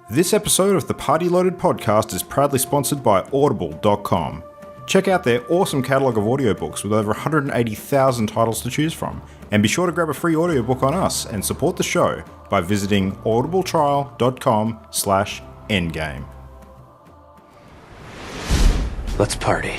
This episode of the Party Loaded podcast is proudly sponsored by Audible.com. Check out their awesome catalogue of audiobooks with over 180,000 titles to choose from. And be sure to grab a free audiobook on us and support the show by visiting audibletrial.com/endgame. Let's party.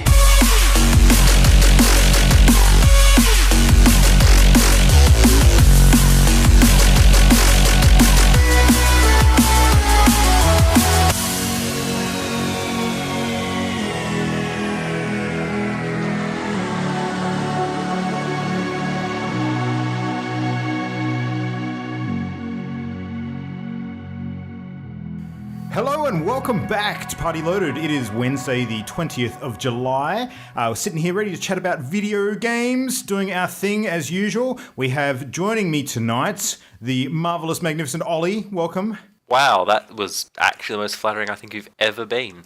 Hello and welcome back to Party Loaded. It is Wednesday the 20th of July. We're sitting here ready to chat about video games, doing our thing as usual. We have joining me tonight the marvellous, magnificent Ollie. Welcome. Wow, that was actually the most flattering I think you've ever been.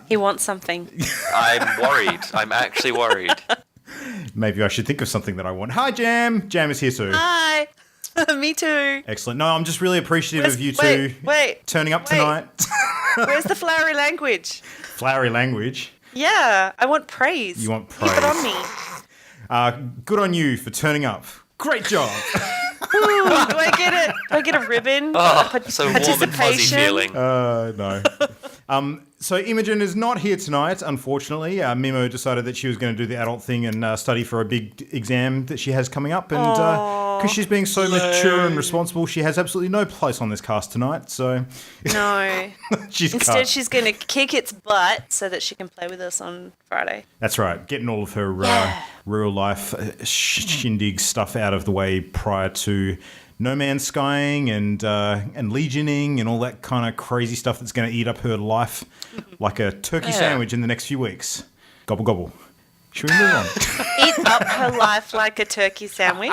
He wants something. I'm worried. I'm actually worried. Maybe I should think of something that I want. Hi, Jam. Jam is here too. Hi. Me too. Excellent. No, I'm just really appreciative of you two turning up tonight. Where's the flowery language? Flowery language? Yeah, I want praise. You want praise? Keep it on me. Good on you for turning up. Great job. Ooh, do I get it? Do I get a ribbon? So warm and fuzzy feeling. No. So Imogen is not here tonight, unfortunately. Mimo decided that she was going to do the adult thing and study for a big exam that she has coming up. And because she's being so mature and responsible, she has absolutely no place on this cast tonight. So No. Instead, cut. she's going to kick its butt so that she can play with us on Friday. That's right. Getting all of her real life shindig stuff out of the way prior to No Man's Skying and Legioning and all that kind of crazy stuff that's going to eat up her life like a turkey sandwich in the next few weeks. Gobble, gobble. Should we move on? Eat up her life like a turkey sandwich.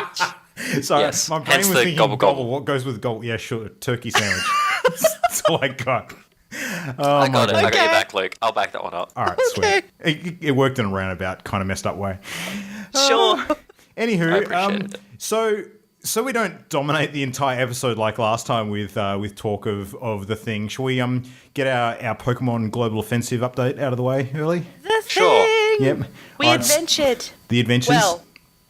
So Yes, my brain hence was the thinking gobble, gobble. gobble. What goes with gobble? Yeah, sure. Turkey sandwich. That's all I got. I got it. I got your back, Luke. I'll back that one up. All right, Okay. sweet. It worked in a roundabout, kind of messed up way. Sure. Anywho, I appreciate it. So we don't dominate the entire episode like last time with talk of the thing. Shall we get our Pokemon Global Offensive update out of the way early? The Sure. thing. Yep. We All right, adventured. The adventures? Well,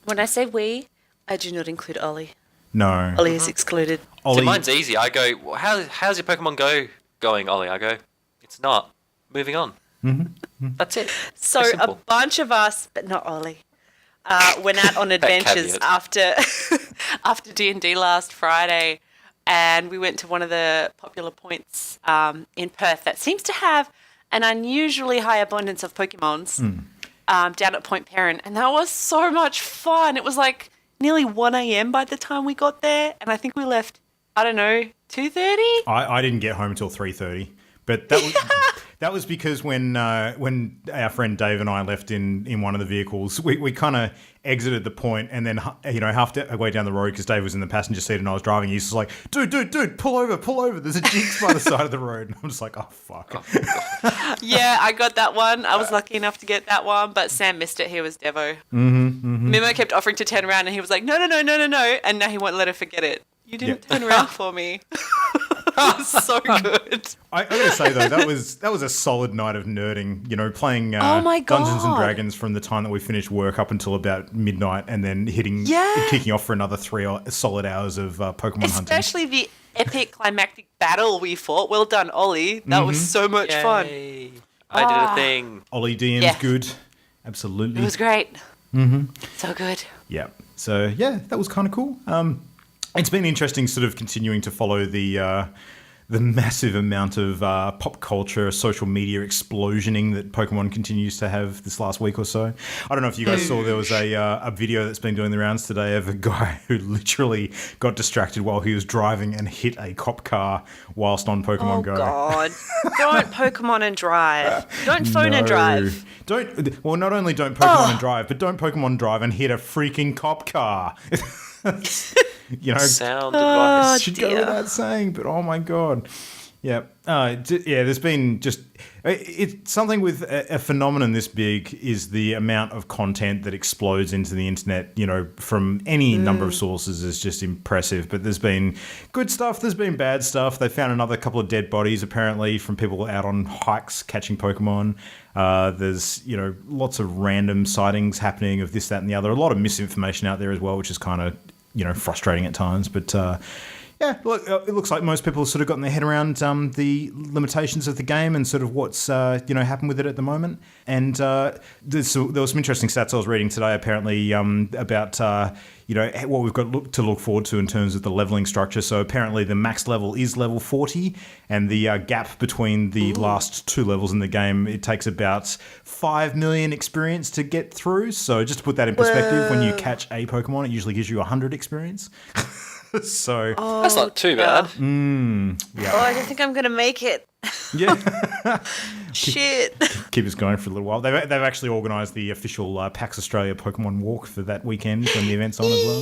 when I say we, I do not include Ollie. No. Ollie is excluded. Ollie, So mine's easy. I go, well, how's your Pokemon Go going, Ollie? I go, it's not. Moving on. Mm-hmm. That's it. So Very a simple. bunch of us, but not Ollie, went out on adventures caveat. after D&D last Friday, and we went to one of the popular points in Perth that seems to have an unusually high abundance of Pokemons down at Point Parent, and that was so much fun. It was like nearly 1 a.m. by the time we got there, and I think we left, I don't know, 2:30? I didn't get home until 3:30, but that was that was because when our friend Dave and I left in one of the vehicles, we kind of exited the point, and then halfway down the road, because Dave was in the passenger seat and I was driving, he's just like, dude, pull over. There's a jinx by the side of the road. And I'm just like, oh fuck. Yeah, I got that one. I was lucky enough to get that one, but Sam missed it. He was Devo. Mimo kept offering to turn around, and he was like, no, and now he won't let her forget it. You didn't turn around for me. It was so good. I gotta say though, that was a solid night of nerding. Playing Oh my Dungeons and God. Dragons from the time that we finished work up until about midnight, and then kicking off for another 3 solid hours of Pokemon hunting. Especially the epic climactic battle we fought. Well done, Ollie. That was so much fun. Yay. I did a thing. Ollie DM's Yeah. good, absolutely. It was great. So good. Yeah. So yeah, that was kind of cool. It's been interesting, sort of continuing to follow the massive amount of pop culture, social media explosioning that Pokemon continues to have this last week or so. I don't know if you guys saw, there was a video that's been doing the rounds today of a guy who literally got distracted while he was driving and hit a cop car whilst on Pokemon Go. Oh, God. Don't Pokemon and drive. Don't phone and drive. Well, not only don't Pokemon and drive, but don't Pokemon drive and hit a freaking cop car. Sound advice. Should go without saying, but oh my god. Yeah. There's been just it's something with a phenomenon this big is the amount of content that explodes into the internet, from any number of sources is just impressive. But there's been good stuff, there's been bad stuff. They found another couple of dead bodies apparently from people out on hikes catching Pokemon. There's, lots of random sightings happening of this, that, and the other. A lot of misinformation out there as well, which is kind of, frustrating at times. But yeah, look, it looks like most people have sort of gotten their head around the limitations of the game and sort of what's happened with it at the moment. And there was some interesting stats I was reading today, apparently, about what we've got to look forward to in terms of the leveling structure. So apparently the max level is level 40, and the gap between the last two levels in the game, it takes about 5 million experience to get through. So just to put that in perspective, when you catch a Pokemon, it usually gives you 100 experience. So that's not too bad. Yeah. Oh, I don't think I'm going to make it. Yeah. Shit. Keep us going for a little while. They've actually organised the official PAX Australia Pokemon Walk for that weekend when the event's on as well.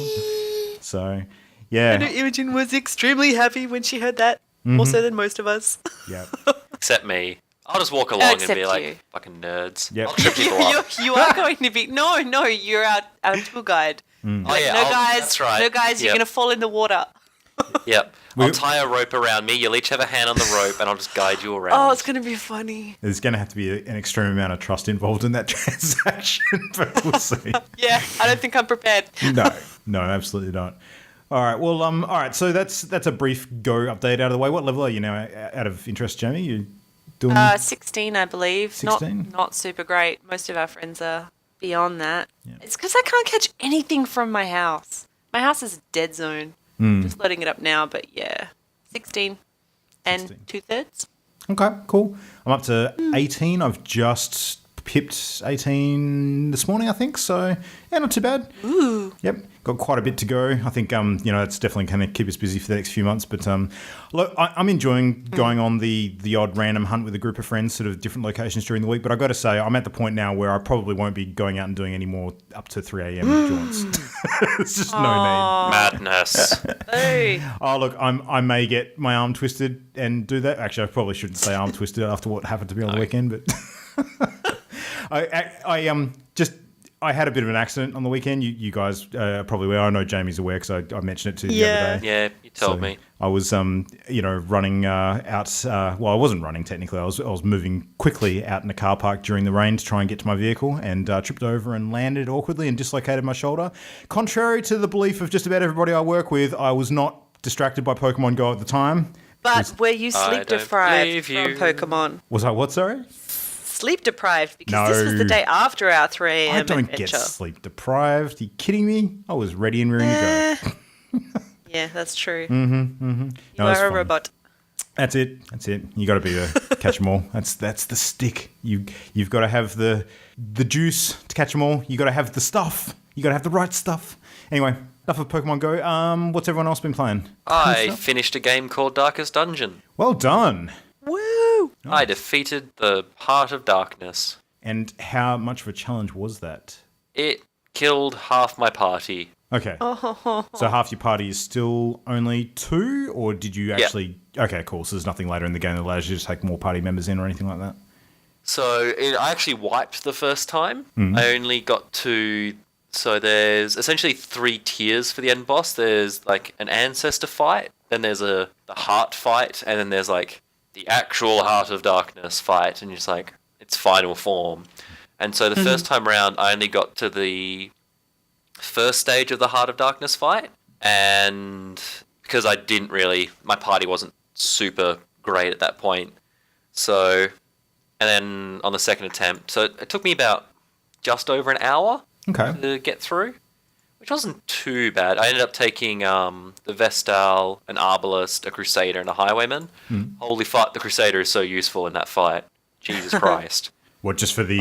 So, yeah. I know Imogen was extremely happy when she heard that, more so than most of us. Yeah. Except me. I'll just walk along and Except be like, you. fucking nerds. Yep. I'll trip people up. You are going to be... No, you're our tour guide. Oh, yeah. That's right. No, guys, you're Yep. going to fall in the water. Yep. I'll tie a rope around me. You'll each have a hand on the rope, and I'll just guide you around. Oh, it's going to be funny. There's going to have to be an extreme amount of trust involved in that transaction, but we'll see. Yeah, I don't think I'm prepared. No, absolutely not. All right, well, all right, so that's a brief Go update out of the way. What level are you now, out of interest, Jamie? You doing 16, I believe. 16? Not super great. Most of our friends are beyond that. Yeah. It's because I can't catch anything from my house. My house is a dead zone. Just loading it up now, but yeah, 16 and 2/3. Okay, cool. I'm up to 18. I've just pipped 18 this morning, I think. So, yeah, not too bad. Ooh. Yep, got quite a bit to go. I think, it's definitely going to keep us busy for the next few months. But look, I'm enjoying going on the odd random hunt with a group of friends, sort of different locations during the week. But I've got to say, I'm at the point now where I probably won't be going out and doing any more up to 3 a.m. jaunts. There's just no need. Madness. Hey. Oh, look, I may get my arm twisted and do that. Actually, I probably shouldn't say arm twisted after what happened to me on the weekend, but... I had a bit of an accident on the weekend. You guys probably were. I know Jamie's aware because I mentioned it to you the other day. Yeah, you told me. I was, running out. Well, I wasn't running technically. I was moving quickly out in a car park during the rain to try and get to my vehicle, and tripped over and landed awkwardly and dislocated my shoulder. Contrary to the belief of just about everybody I work with, I was not distracted by Pokemon Go at the time. But were you sleep deprived from Pokemon? Was I what? Sorry. Sleep deprived because this was the day after our 3 a.m. I don't adventure. get sleep deprived. Are you kidding me? I was ready and ready to go. Yeah, that's true. You are a robot. That's it. You got to be the catch 'em all. That's the stick. You've got to have the juice to catch 'em all. You got to have the stuff. You got to have the right stuff. Anyway, enough of Pokemon Go. What's everyone else been playing? I finished a game called Darkest Dungeon. Well done. Woo! I defeated the Heart of Darkness. And how much of a challenge was that? It killed half my party. Okay. So half your party is still only 2, or did you actually... Yeah. Okay, cool. So there's nothing later in the game that allows you to take more party members in or anything like that? So I actually wiped the first time. I only got to... So there's essentially 3 tiers for the end boss. There's like an ancestor fight, then there's the heart fight, and then there's like the actual Heart of Darkness fight, and you're just like, its final form. And so the first time around, I only got to the first stage of the Heart of Darkness fight, and because I didn't really, my party wasn't super great at that point. So, and then on the second attempt, so it took me about just over an hour to get through, which wasn't too bad. I ended up taking the Vestal, an Arbalist, a Crusader, and a Highwayman. Holy fuck, the Crusader is so useful in that fight. Jesus Christ. What, just for the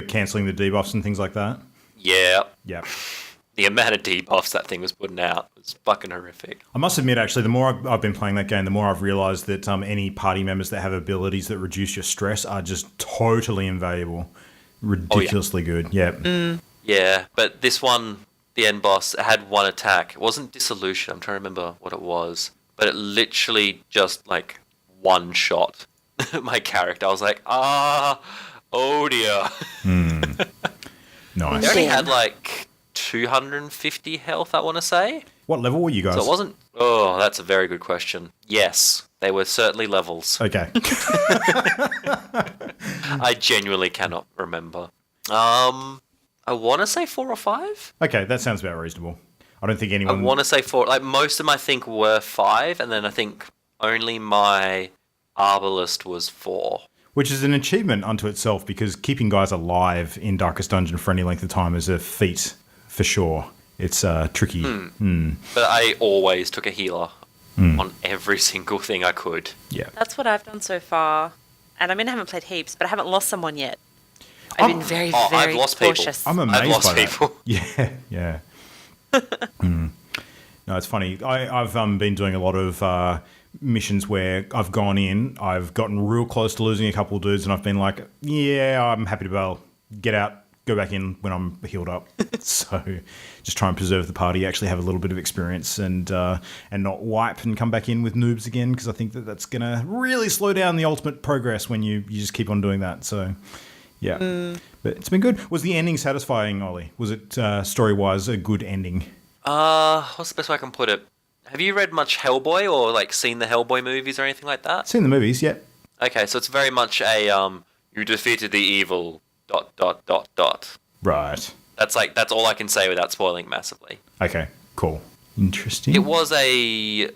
cancelling the debuffs and things like that? Yeah. Yeah. The amount of debuffs that thing was putting out was fucking horrific. I must admit, actually, the more I've been playing that game, the more I've realised that any party members that have abilities that reduce your stress are just totally invaluable. Ridiculously good. Yeah. Yeah, but this one, the end boss, had one attack. It wasn't Dissolution. I'm trying to remember what it was. But it literally just, like, one-shot my character. I was like, oh dear. Nice. They only had like 250 health, I want to say. What level were you guys? So it wasn't... Oh, that's a very good question. Yes, they were certainly levels. Okay. I genuinely cannot remember. I want to say 4 or 5. Okay, that sounds about reasonable. I don't think I anyone... want to say 4. Like, most of them, I think, were 5, and then I think only my Arbalist was 4. Which is an achievement unto itself, because keeping guys alive in Darkest Dungeon for any length of time is a feat, for sure. It's tricky. But I always took a healer on every single thing I could. Yeah. That's what I've done so far. And I mean, I haven't played heaps, but I haven't lost someone yet. I've been very, very I've lost people. cautious. I'm amazed I've lost by that. people. Yeah. No, it's funny. I've been doing a lot of missions where I've gone in, I've gotten real close to losing a couple of dudes, and I've been like, yeah, I'm happy to get out, go back in when I'm healed up. So just try and preserve the party, actually have a little bit of experience, and not wipe and come back in with noobs again, because I think that's going to really slow down the ultimate progress when you just keep on doing that. So, yeah. But it's been good. Was the ending satisfying, Ollie? Was it, story-wise, a good ending? What's the best way I can put it? Have you read much Hellboy or like seen the Hellboy movies or anything like that? Seen the movies, yeah. Okay, so it's very much a you defeated the evil ... Right. That's all I can say without spoiling massively. Okay, cool. Interesting. It was I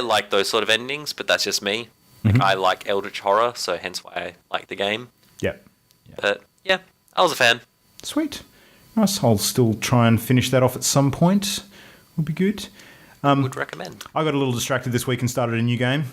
like those sort of endings, but that's just me. Like, I like Eldritch Horror, so hence why I like the game. Yep. But yeah, I was a fan. Sweet. Nice. I'll still try and finish that off at some point. Would be good. Would recommend. I got a little distracted this week and started a new game.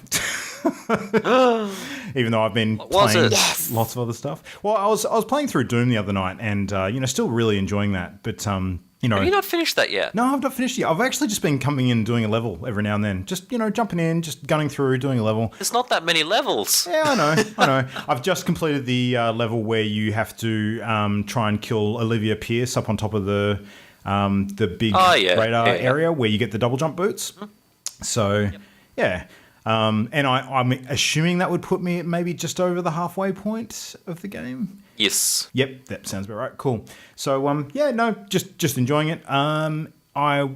Even though I've been playing lots of other stuff. Well, I was playing through Doom the other night, and still really enjoying that. But Have you not finished that yet? No, I've not finished it yet. I've actually just been coming in and doing a level every now and then. Just jumping in, just gunning through, doing a level. There's not that many levels. Yeah, I know. I've just completed the level where you have to try and kill Olivia Pierce up on top of the big radar area where you get the double jump boots. So, yeah. And I'm assuming that would put me at maybe just over the halfway point of the game. Yes. Yep, that sounds about right. Cool. So, just enjoying it. I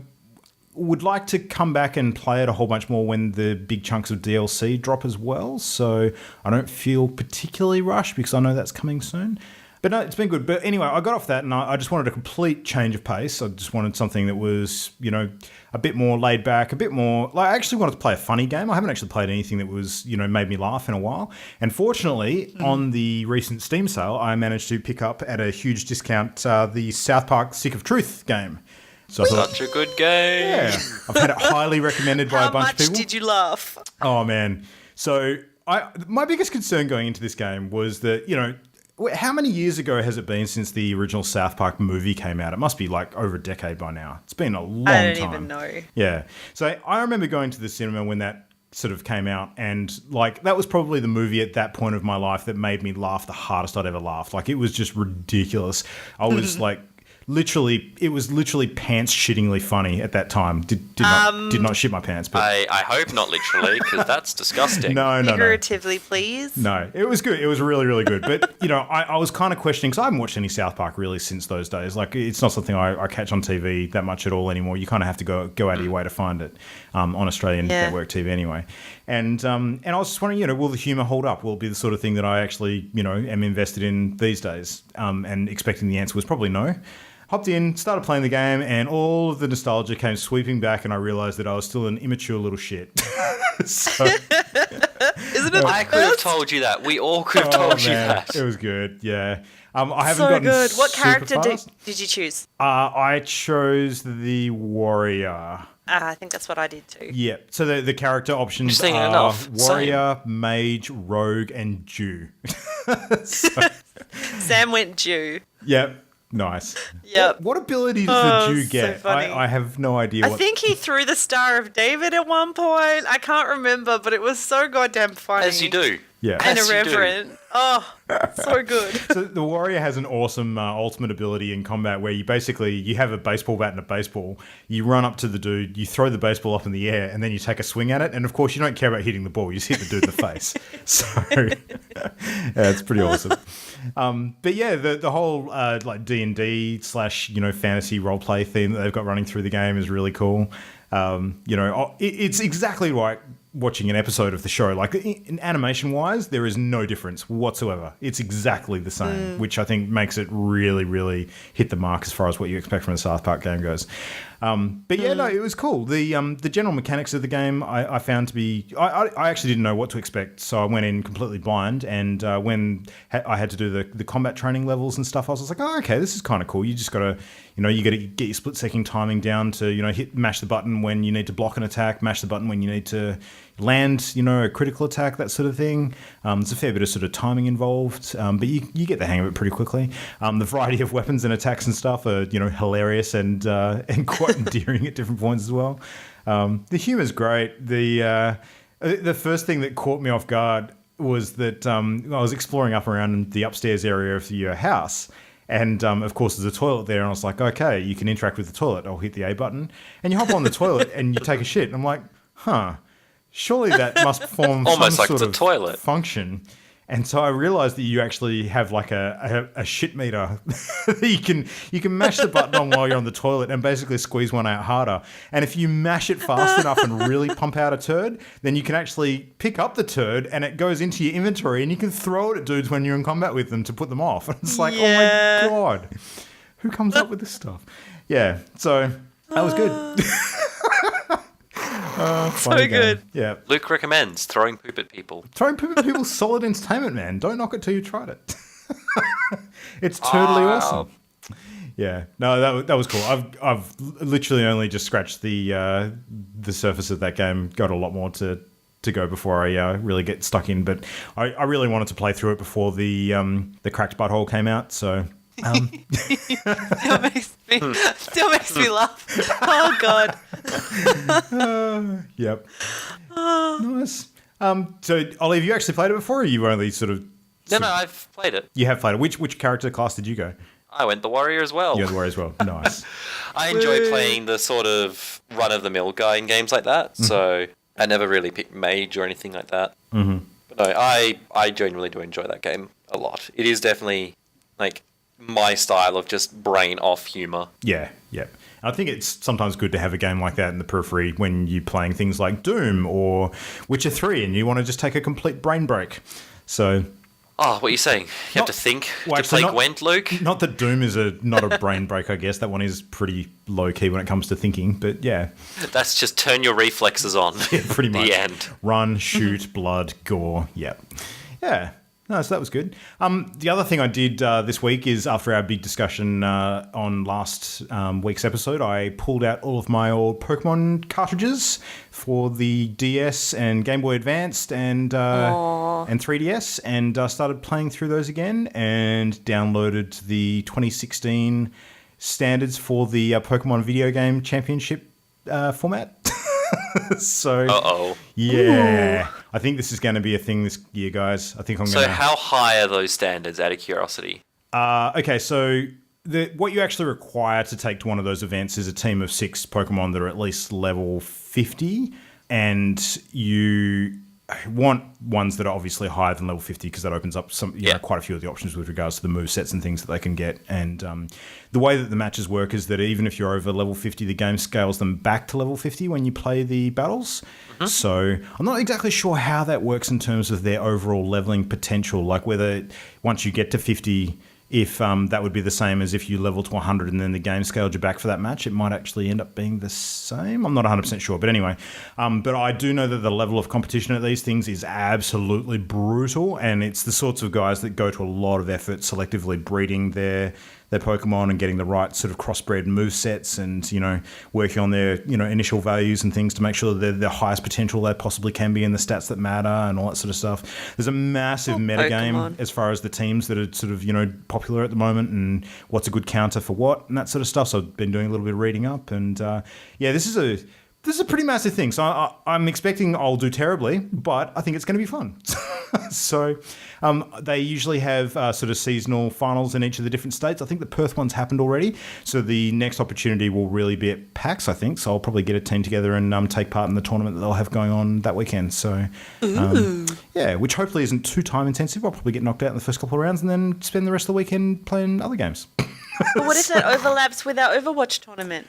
would like to come back and play it a whole bunch more when the big chunks of DLC drop as well. So I don't feel particularly rushed because I know that's coming soon. But no, it's been good. But anyway, I got off that and I just wanted a complete change of pace. I just wanted something that was, a bit more laid back, a bit more... I actually wanted to play a funny game. I haven't actually played anything that was, made me laugh in a while. And fortunately, on the recent Steam sale, I managed to pick up at a huge discount the South Park Stick of Truth game. So Such a good game. Yeah, I've had it highly recommended by a bunch of people. How much did you laugh? Oh, man. So my biggest concern going into this game was that, how many years ago has it been since the original South Park movie came out? It must be like over a decade by now. It's been a long time. I don't even know. Yeah. So I remember going to the cinema when that sort of came out, and that was probably the movie at that point of my life that made me laugh the hardest I'd ever laughed. It was just ridiculous. I was it was literally pants shittingly funny at that time. Did not shit my pants. But I hope not literally, because that's disgusting. No. Figuratively, please. No, it was good. It was really, really good. But, I was kind of questioning, because I haven't watched any South Park really since those days. It's not something I catch on TV that much at all anymore. You kind of have to go out of your way to find it on Australian network TV anyway. And I was just wondering, will the humour hold up? Will it be the sort of thing that I actually, am invested in these days? And expecting the answer was probably no. Hopped in, started playing the game, and all of the nostalgia came sweeping back, and I realised that I was still an immature little shit. Isn't it? I could have told you that. We all could have told you that. It was good, yeah. I haven't So gotten good. What super character fast. did you choose? I chose the warrior. I think that's what I did too. Yeah. So the character options Interesting are enough. warrior, mage, rogue, and Jew. Sam went Jew. Yep. Nice. Yep. What ability does the Jew so get? funny. I have no idea. I think he threw the Star of David at one point. I can't remember, but it was so goddamn funny. As you do. Yeah. And Yes, you do. irreverent. Oh, so good. So the warrior has an awesome ultimate ability in combat where you have a baseball bat and a baseball. You run up to the dude, you throw the baseball up in the air, and then you take a swing at it. And of course, you don't care about hitting the ball; you just hit the dude in the face. So yeah, it's pretty awesome. But yeah, the whole like D&D / fantasy roleplay theme that they've got running through the game is really cool. It's exactly like watching an episode of the show. Like in animation wise, there is no difference whatsoever. It's exactly the same, which I think makes it really, really hit the mark as far as what you expect from a South Park game goes. But yeah, no, it was cool. The general mechanics of the game I found to be... I actually didn't know what to expect, so I went in completely blind, and when I had to do the combat training levels and stuff, I was like, oh, okay, this is kind of cool. You just got to, you got to get your split-second timing down to, mash the button when you need to block an attack, mash the button when you need to land, a critical attack, that sort of thing. There's a fair bit of sort of timing involved, but you get the hang of it pretty quickly. The variety of weapons and attacks and stuff are, hilarious and quite endearing at different points as well. The humor's great. The first thing that caught me off guard was that I was exploring up around the upstairs area of your house. And, of course, there's a toilet there. And I was like, okay, you can interact with the toilet. I'll hit the A button. And you hop on the toilet and you take a shit. And I'm like, surely that must form Almost some like sort it's a of toilet function. And so I realized that you actually have like a shit meter. you can mash the button on while you're on the toilet and basically squeeze one out harder. And if you mash it fast enough and really pump out a turd, then you can actually pick up the turd and it goes into your inventory and you can throw it at dudes when you're in combat with them to put them off. And it's like, oh my God, who comes up with this stuff? Yeah, so that was good. So good. Yeah. Luke recommends throwing poop at people. Throwing poop at people, solid entertainment, man. Don't knock it till you tried it. It's totally awesome. Yeah, no, that was cool. I've literally only just scratched the surface of that game. Got a lot more to go before I really get stuck in. But I really wanted to play through it before the cracked butthole came out. So. Still makes me laugh. Oh God. Yep. Nice. So Ollie, have you actually played it before, or you only sort of? No, I've played it. You have played it. Which character class did you go? I went the warrior as well. You went the warrior as well. Nice. I enjoy playing the sort of run-of-the-mill guy in games like that. Mm-hmm. So I never really picked mage or anything like that. Mm-hmm. But no, I genuinely do enjoy that game a lot. It is definitely like my style of just brain off humor. Yeah. I think it's sometimes good to have a game like that in the periphery when you're playing things like Doom or Witcher 3 and you want to just take a complete brain break. So... Oh, what are you saying? You have to think to play Gwent, Luke? Not that Doom is not a brain break, I guess. That one is pretty low-key when it comes to thinking, but yeah. That's just turn your reflexes on. Yeah, pretty much. The end. Run, shoot, blood, gore. Yep. Yeah. No, so that was good. The other thing I did this week is after our big discussion on last week's episode, I pulled out all of my old Pokemon cartridges for the DS and Game Boy Advanced and 3DS and started playing through those again and downloaded the 2016 standards for the Pokemon Video Game Championship format. So, yeah, I think this is going to be a thing this year, guys. I think I'm going to... So how high are those standards, out of curiosity? Okay, so what you actually require to take to one of those events is a team of 6 Pokemon that are at least level 50, and you want ones that are obviously higher than level 50 because that opens up quite a few of the options with regards to the move sets and things that they can get. And the way that the matches work is that even if you're over level 50, the game scales them back to level 50 when you play the battles. Mm-hmm. So I'm not exactly sure how that works in terms of their overall leveling potential, like whether once you get to 50, if that would be the same as if you level to 100 and then the game scaled you back for that match. It might actually end up being the same. I'm not 100% sure. But anyway, but I do know that the level of competition at these things is absolutely brutal. And it's the sorts of guys that go to a lot of effort selectively breeding their Pokemon and getting the right sort of crossbred move sets and, working on their, initial values and things to make sure that they're the highest potential they possibly can be in the stats that matter and all that sort of stuff. There's a massive metagame as far as the teams that are sort of, popular at the moment and what's a good counter for what and that sort of stuff. So I've been doing a little bit of reading up and, this is a pretty massive thing. So I'm expecting I'll do terribly, but I think it's going to be fun. So they usually have sort of seasonal finals in each of the different states. I think the Perth one's happened already. So the next opportunity will really be at PAX, I think. So I'll probably get a team together and take part in the tournament that they'll have going on that weekend. So, yeah, which hopefully isn't too time intensive. I'll probably get knocked out in the first couple of rounds and then spend the rest of the weekend playing other games. But what if that overlaps with our Overwatch tournament?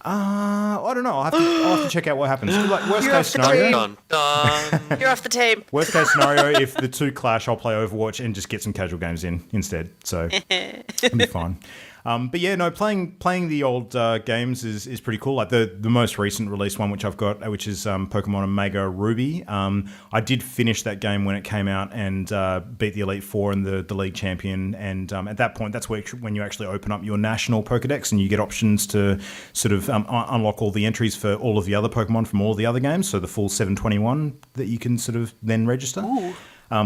I don't know. I'll have to check out what happens. Like, worst You're case off the scenario. Dun, dun. You're off the team. Worst case scenario, if the two clash, I'll play Overwatch and just get some casual games in instead. So it'll be fine. But yeah, no, playing the old games is pretty cool. Like the most recent released one, which I've got, which is Pokemon Omega Ruby. I did finish that game when it came out and beat the Elite Four and the League Champion. And at that point, that's when you actually open up your national Pokedex and you get options to sort of unlock all the entries for all of the other Pokemon from all the other games. So the full 721 that you can sort of then register. Ooh.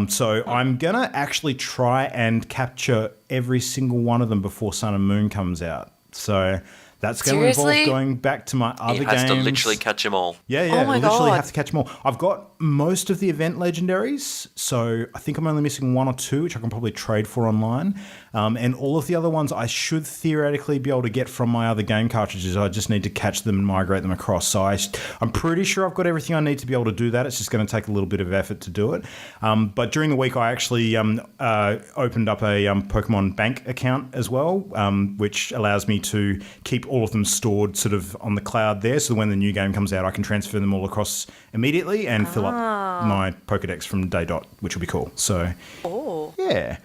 So I'm going to actually try and capture every single one of them before Sun and Moon comes out. So that's going to involve going back to my other games. He has to literally catch them all. Yeah, Oh my literally God. have to catch them all. I've got most of the event legendaries, so I think I'm only missing one or two, which I can probably trade for online. And all of the other ones I should theoretically be able to get from my other game cartridges. I just need to catch them and migrate them across. So I'm pretty sure I've got everything I need to be able to do that. It's just going to take a little bit of effort to do it. But during the week, I actually opened up a Pokemon Bank account as well, which allows me to keep all of them stored sort of on the cloud there. So when the new game comes out, I can transfer them all across immediately and fill up my Pokedex from day dot, which will be cool. So, yeah.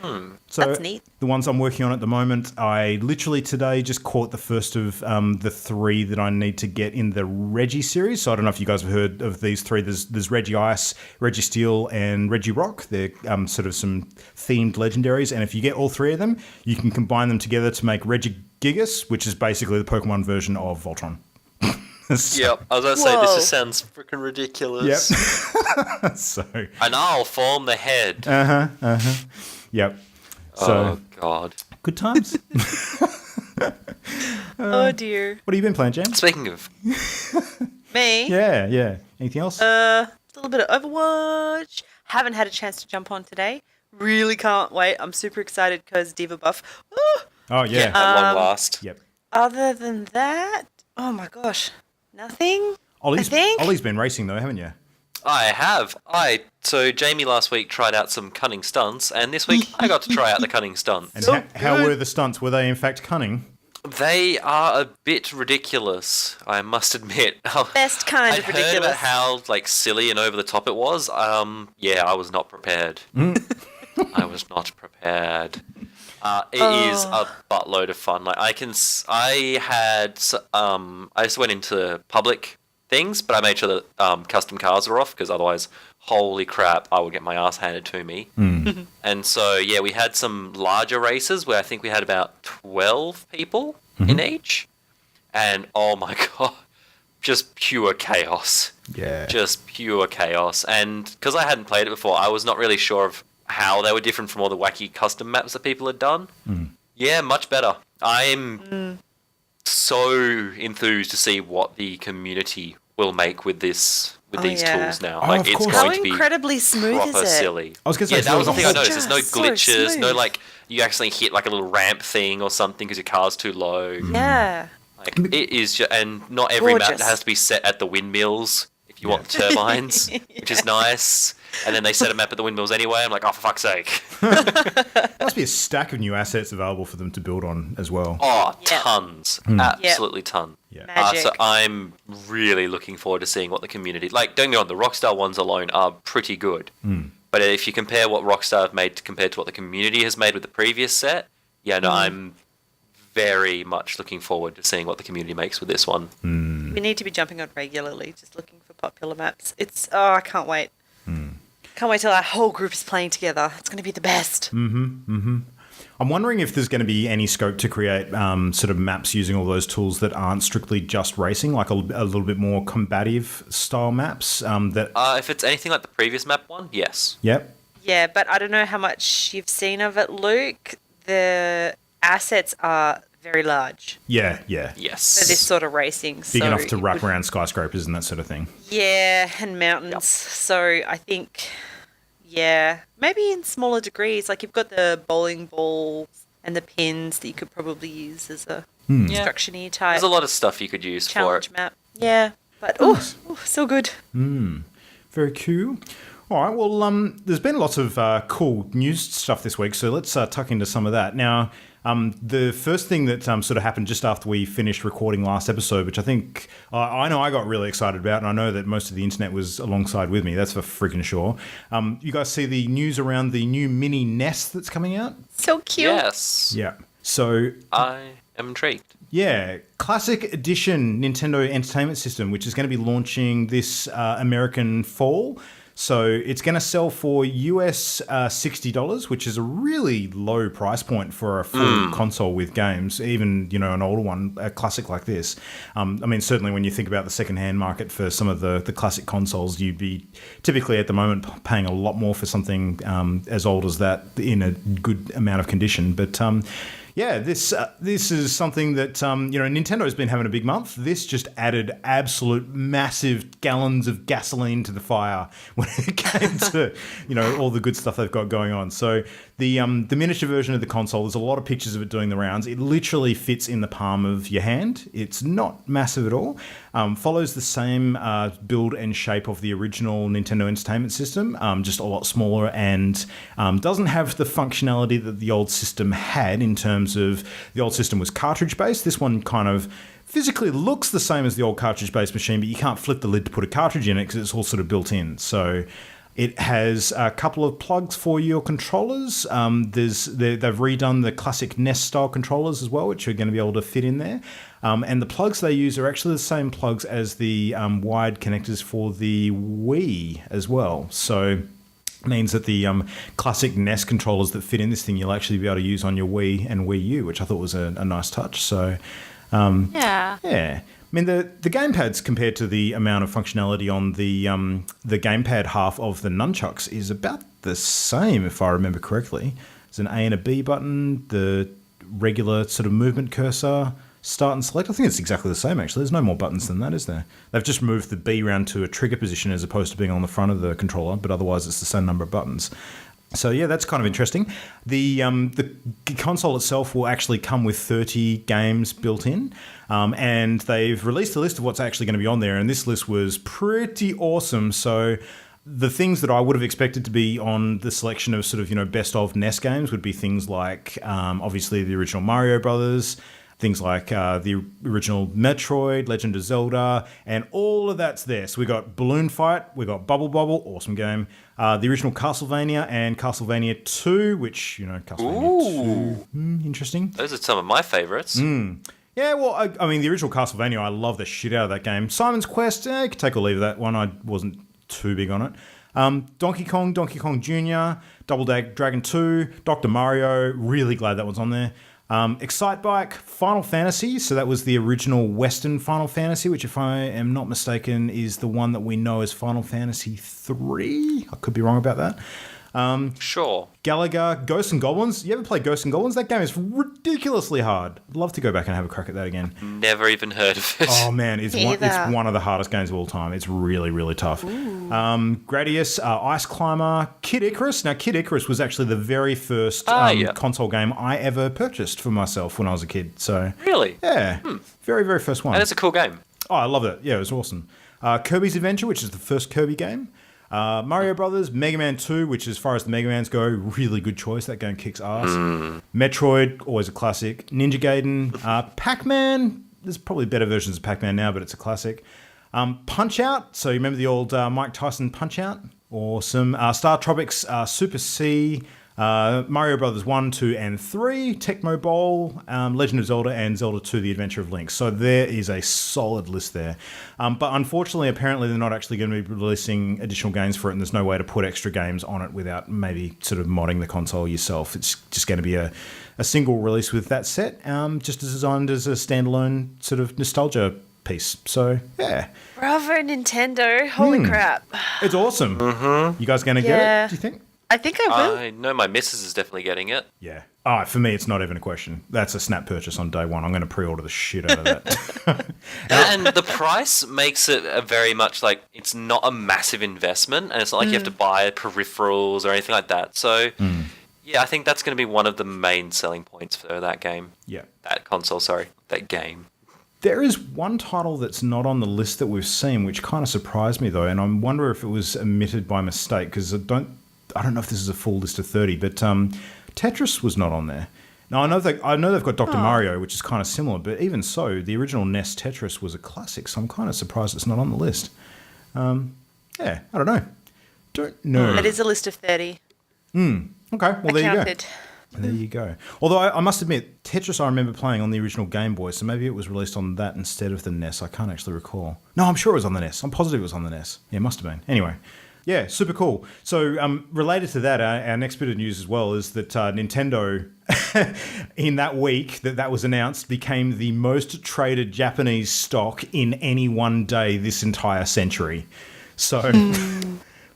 So That's neat. The ones I'm working on at the moment, I literally today just caught the first of the three that I need to get in the Reggie series. So I don't know if you guys have heard of these three. There's Reggie Ice, Reggie Steel, and Reggie Rock. They're sort of some themed legendaries. And if you get all three of them, you can combine them together to make Reggie Gigas, which is basically the Pokemon version of Voltron. Yep, I was going to say, this just sounds freaking ridiculous. Yep. So. And I'll form the head. Yep. So, Oh, God. good times. Oh, dear. What have you been playing, James? Speaking of, Me? Yeah. Anything else? A little bit of Overwatch. Haven't had a chance to jump on today. Really can't wait. I'm super excited because Diva buff. Oh, yeah. at long last. Yep. Other than that, oh my gosh, nothing. Ollie's I think. been racing, though, haven't you? I have. So Jamie last week tried out some cunning stunts, and this week I got to try out the cunning stunts. And So how good. were the stunts? Were they, in fact, cunning? They are a bit ridiculous, I must admit. Best kind I'd of heard ridiculous. about how silly and over the top it was. Yeah, I was not prepared. I was not prepared. It is a buttload of fun. I just went into public things, but I made sure that custom cars are off because otherwise, holy crap, I would get my ass handed to me. And so, yeah, we had some larger races where I think we had about 12 people in each. And oh my God, just pure chaos. Yeah. Just pure chaos. And because I hadn't played it before, I was not really sure of how they were different from all the wacky custom maps that people had done. Yeah, much better. I'm so enthused to see what the community will make with these tools now. Oh, of It's course. going How to be incredibly smooth proper is it? silly. I was gonna say, yeah, so that was the there's thing I a noticed. whole- There's no Just so glitches, no smooth. you actually hit a little ramp thing or something because your car's too low. Yeah. It is just, and not every map Gorgeous. has to be set at the windmills if you want turbines, which is nice. And then they set a map at the windmills anyway. I'm like, oh, for fuck's sake. There must be a stack of new assets available for them to build on as well. Oh, Yeah. tons. Absolutely ton. Yeah. Magic. So I'm really looking forward to seeing what the community... don't get me wrong, the Rockstar ones alone are pretty good. But if you compare what Rockstar have made compared to what the community has made with the previous set, I'm very much looking forward to seeing what the community makes with this one. We need to be jumping on regularly, just looking for popular maps. I can't wait. Can't wait till our whole group is playing together. It's going to be the best. I'm wondering if there's going to be any scope to create sort of maps using all those tools that aren't strictly just racing, like a little bit more combative style maps. If it's anything like the previous map one, yes. Yep. Yeah, but I don't know how much you've seen of it, Luke. The assets are very large Yeah. Yes. for this sort of racing. Big enough to wrap around skyscrapers and that sort of thing. Yeah, and mountains. So I think Yeah, maybe in smaller degrees. Like you've got the bowling balls and the pins that you could probably use as a Yeah. instruction-y type There's a lot of stuff you could use for challenge it. map. Yeah, but so good. Very cool. All right, well, there's been lots of cool news stuff this week, so let's tuck into some of that. Now, the first thing that sort of happened just after we finished recording last episode, which I think I know I got really excited about, and I know that most of the internet was alongside with me, that's for freaking sure. You guys see the news around the new mini NES that's coming out? So cute. Yes. Yeah. So I am intrigued. yeah, Classic Edition Nintendo Entertainment System, which is going to be launching this American fall. So it's going to sell for US $60, which is a really low price point for a full console with games, even, you know, an older one, a classic like this. I mean, certainly when you think about the second-hand market for some of the classic consoles, you'd be typically at the moment paying a lot more for something as old as that in a good amount of condition. But yeah, this is something that, you know, Nintendo's been having a big month. This just added absolute massive gallons of gasoline to the fire when it came to, you know, all the good stuff they've got going on. So the miniature version of the console, there's a lot of pictures of it doing the rounds. It literally fits in the palm of your hand. It's not massive at all. Follows the same build and shape of the original Nintendo Entertainment System, just a lot smaller, and doesn't have the functionality that the old system had in terms of the old system was cartridge-based. This one kind of physically looks the same as the old cartridge-based machine, but you can't flip the lid to put a cartridge in it because it's all sort of built in. So it has a couple of plugs for your controllers. They've redone the classic NES-style controllers as well, which are going to be able to fit in there. And the plugs they use are actually the same plugs as the wired connectors for the Wii as well. So means that the classic NES controllers that fit in this thing you'll actually be able to use on your Wii and Wii U, which I thought was a nice touch. So Yeah. I mean, the gamepads compared to the amount of functionality on the gamepad half of the nunchucks is about the same, if I remember correctly. There's an A and a B button, the regular sort of movement cursor, start and select. I think it's exactly the same, actually. There's no more buttons than that, is there? They've just moved the B round to a trigger position as opposed to being on the front of the controller, but otherwise it's the same number of buttons. So yeah, that's kind of interesting. The console itself will actually come with 30 games built in, and they've released a list of what's actually going to be on there, and this list was pretty awesome. So the things that I would have expected to be on the selection of sort of, you know, best of NES games would be things like obviously the original Mario Brothers, things like the original Metroid, Legend of Zelda, and all of that's there. So we got Balloon Fight, we got Bubble Bobble, awesome game. The original Castlevania and Castlevania 2, which, you know, Castlevania 2, interesting. Those are some of my favourites. Yeah, well, I mean, the original Castlevania, I love the shit out of that game. Simon's Quest, you could take or leave that one. I wasn't too big on it. Donkey Kong Jr., Double Dragon 2, Dr. Mario, really glad that one's on there. Excitebike, Final Fantasy, so that was the original Western Final Fantasy, which, if I am not mistaken, is the one that we know as Final Fantasy 3. I could be wrong about that. Sure. Galaga, Ghosts and Goblins. You ever play Ghosts and Goblins? That game is ridiculously hard. I'd love to go back and have a crack at that again. Never even heard of it. Oh man, it's one of the hardest games of all time. It's really, really tough. Gradius, Ice Climber, Kid Icarus. Now, Kid Icarus was actually the very first console game I ever purchased for myself when I was a kid. So Really? yeah, very, very first one. And it's a cool game. Oh, I love it. Yeah, it was awesome. Kirby's Adventure, which is the first Kirby game. Mario Brothers, Mega Man 2, which as far as the Mega Mans go, really good choice. That game kicks ass. Metroid, always a classic. Ninja Gaiden, Pac-Man. There's probably better versions of Pac-Man now, but it's a classic. Punch-Out. So you remember the old Mike Tyson Punch-Out? Awesome. Star Tropics, Super C. Mario Brothers 1, 2, and 3, Tecmo Bowl, Legend of Zelda, and Zelda 2, The Adventure of Link. So there is a solid list there. But unfortunately, apparently they're not actually going to be releasing additional games for it, and there's no way to put extra games on it without maybe sort of modding the console yourself. It's just going to be a single release with that set, just designed as a standalone sort of nostalgia piece. So, yeah. Bravo, Nintendo. Holy crap. It's awesome. You guys going to get it, do you think? I think I will. I know my missus is definitely getting it. Yeah. For me, it's not even a question. That's a snap purchase on day one. I'm going to pre-order the shit out of that. And the price makes it a very much like it's not a massive investment, and it's not like you have to buy peripherals or anything like that. So, yeah, I think that's going to be one of the main selling points for that game. Yeah. That console, sorry. That game. There is one title that's not on the list that we've seen, which kind of surprised me though, and I wonder if it was omitted by mistake because I don't know if this is a full list of 30, but Tetris was not on there. Now I know they've got Dr. Mario, which is kind of similar, but even so, the original NES Tetris was a classic, so I'm kind of surprised it's not on the list. Yeah, I don't know. Don't know. It is a list of 30. Okay, well there you go. Counted. There you go. Although I must admit, Tetris I remember playing on the original Game Boy, so maybe it was released on that instead of the NES. I can't actually recall. No, I'm sure it was on the NES. I'm positive it was on the NES. Yeah, it must have been. Anyway, yeah, super cool. So related to that, our next bit of news as well is that Nintendo, in that week that was announced, became the most traded Japanese stock in any one day this entire century. So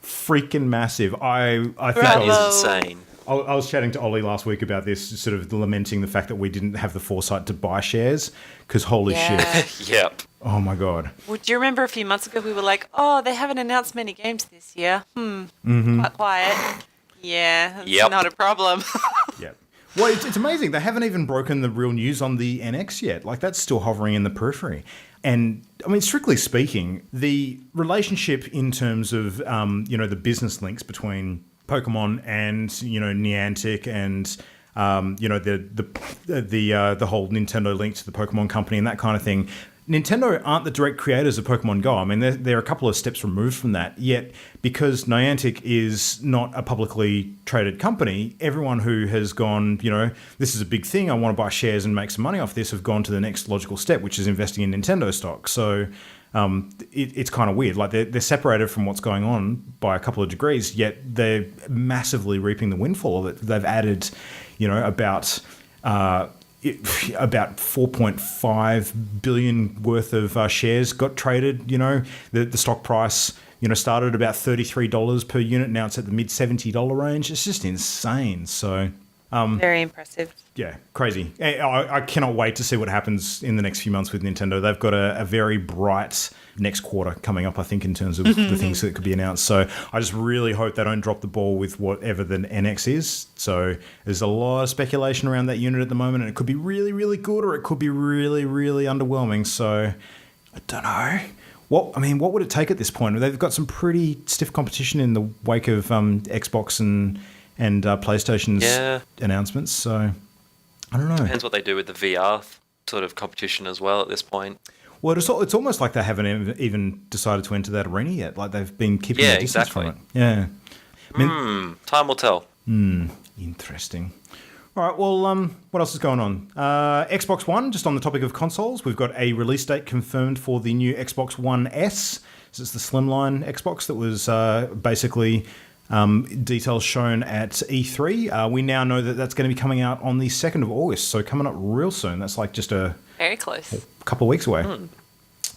freaking massive. I think That is insane. I was chatting to Ollie last week about this, sort of lamenting the fact that we didn't have the foresight to buy shares, because holy shit. Yep. Oh my God. Well, do you remember a few months ago we were like, oh, they haven't announced many games this year. Quite quiet. Yeah, that's Yep. not a problem. Yeah. Well, it's amazing. They haven't even broken the real news on the NX yet. Like, that's still hovering in the periphery. And, I mean, strictly speaking, the relationship in terms of, the business links between Pokemon and, Niantic and, the whole Nintendo link to the Pokemon company and that kind of thing. Nintendo aren't the direct creators of Pokemon Go. I mean, they're a couple of steps removed from that. Yet, because Niantic is not a publicly traded company, everyone who has gone, this is a big thing, I want to buy shares and make some money off this, have gone to the next logical step, which is investing in Nintendo stock. So it's kind of weird. Like, they're separated from what's going on by a couple of degrees, yet they're massively reaping the windfall of it. They've added, about 4.5 billion worth of shares got traded. The stock price, started at about $33 per unit. Now it's at the mid $70 range. It's just insane. So, Very impressive. yeah, crazy. I cannot wait to see what happens in the next few months with Nintendo. They've got a very bright next quarter coming up, I think, in terms of the things that could be announced. So I just really hope they don't drop the ball with whatever the NX is. So there's a lot of speculation around that unit at the moment, and it could be really, really good, or it could be really, really underwhelming. So I don't know. What would it take at this point? They've got some pretty stiff competition in the wake of Xbox and PlayStation's announcements. So I don't know. Depends what they do with the VR sort of competition as well at this point. Well, it's almost like they haven't even decided to enter that arena yet. Like, they've been keeping their distance from it. Yeah. Time will tell. Interesting. All right, well, what else is going on? Xbox One, just on the topic of consoles, we've got a release date confirmed for the new Xbox One S. This is the slimline Xbox that was basically details shown at E3. We now know that that's going to be coming out on the 2nd of August, so coming up real soon. That's like just a Very close. couple of weeks away.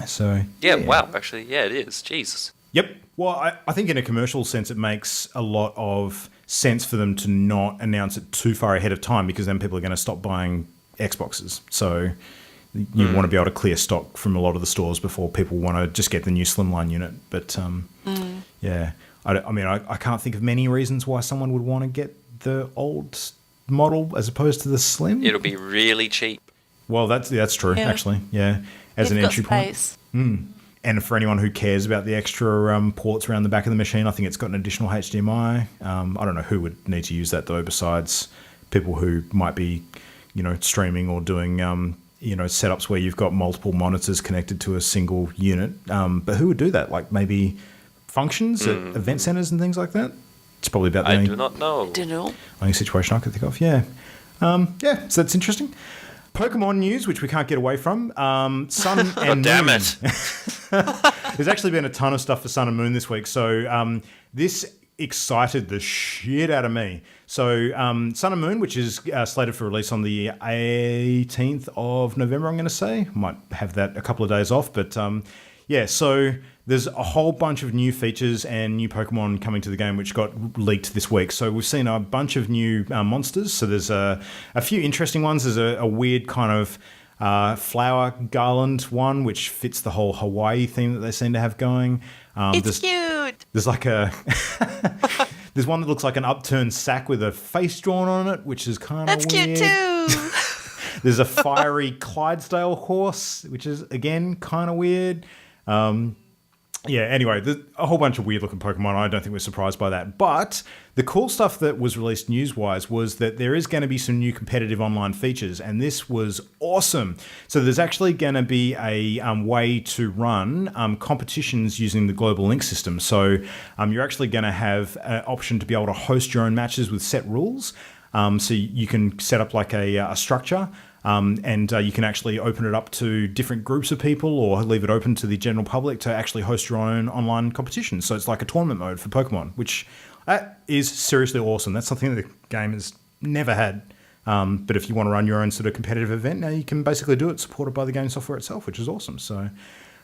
So Yeah, wow, actually, yeah, it is. Jesus. Yep. Well, I think in a commercial sense, it makes a lot of sense for them to not announce it too far ahead of time, because then people are going to stop buying Xboxes. So you want to be able to clear stock from a lot of the stores before people want to just get the new slimline unit. But yeah, I can't think of many reasons why someone would want to get the old model as opposed to the slim. It'll be really cheap. Well, that's true, actually. Yeah, as an entry point. And for anyone who cares about the extra ports around the back of the machine, I think it's got an additional HDMI. I don't know who would need to use that, though, besides people who might be, streaming or doing, setups where you've got multiple monitors connected to a single unit. But who would do that? Like, maybe functions at event centers and things like that? It's probably about the I do not know. only situation I could think of. Yeah. So that's interesting. Pokemon news, which we can't get away from. Sun and Moon. Damn it. There's actually been a ton of stuff for Sun and Moon this week. So this excited the shit out of me. So Sun and Moon, which is slated for release on the 18th of November, I'm going to say. Might have that a couple of days off. But so there's a whole bunch of new features and new Pokemon coming to the game, which got leaked this week. So we've seen a bunch of new monsters. So there's a few interesting ones. There's a weird kind of flower garland one, which fits the whole Hawaii theme that they seem to have going. It's cute. There's like a... There's one that looks like an upturned sack with a face drawn on it, which is kind of weird. That's cute too. There's a fiery Clydesdale horse, which is, again, kind of weird. Anyway, there's a whole bunch of weird-looking Pokemon. I don't think we're surprised by that. But the cool stuff that was released news-wise was that there is going to be some new competitive online features, and this was awesome. So there's actually going to be a way to run competitions using the Global Link system. So you're actually going to have an option to be able to host your own matches with set rules. So you can set up like a structure. And you can actually open it up to different groups of people or leave it open to the general public to actually host your own online competition. So it's like a tournament mode for Pokemon, which is seriously awesome. That's something that the game has never had. But if you want to run your own sort of competitive event, now you can basically do it, supported by the game software itself, which is awesome. So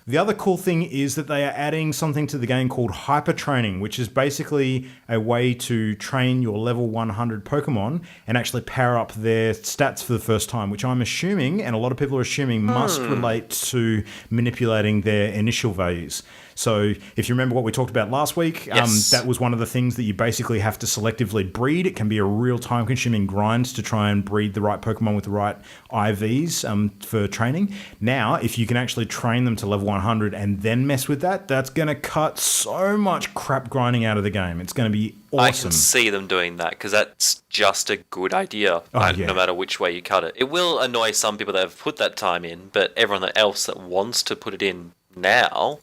the other cool thing is that they are adding something to the game called hyper training, which is basically a way to train your level 100 Pokemon and actually power up their stats for the first time, which I'm assuming, and a lot of people are assuming, must relate to manipulating their initial values. So if you remember what we talked about last week, Yes. that was one of the things that you basically have to selectively breed. It can be a real time-consuming grind to try and breed the right Pokemon with the right IVs for training. Now, if you can actually train them to level 100 and then mess with that, that's going to cut so much crap grinding out of the game. It's going to be awesome. I can see them doing that because that's just a good idea, no matter which way you cut it. It will annoy some people that have put that time in, but everyone else that wants to put it in now...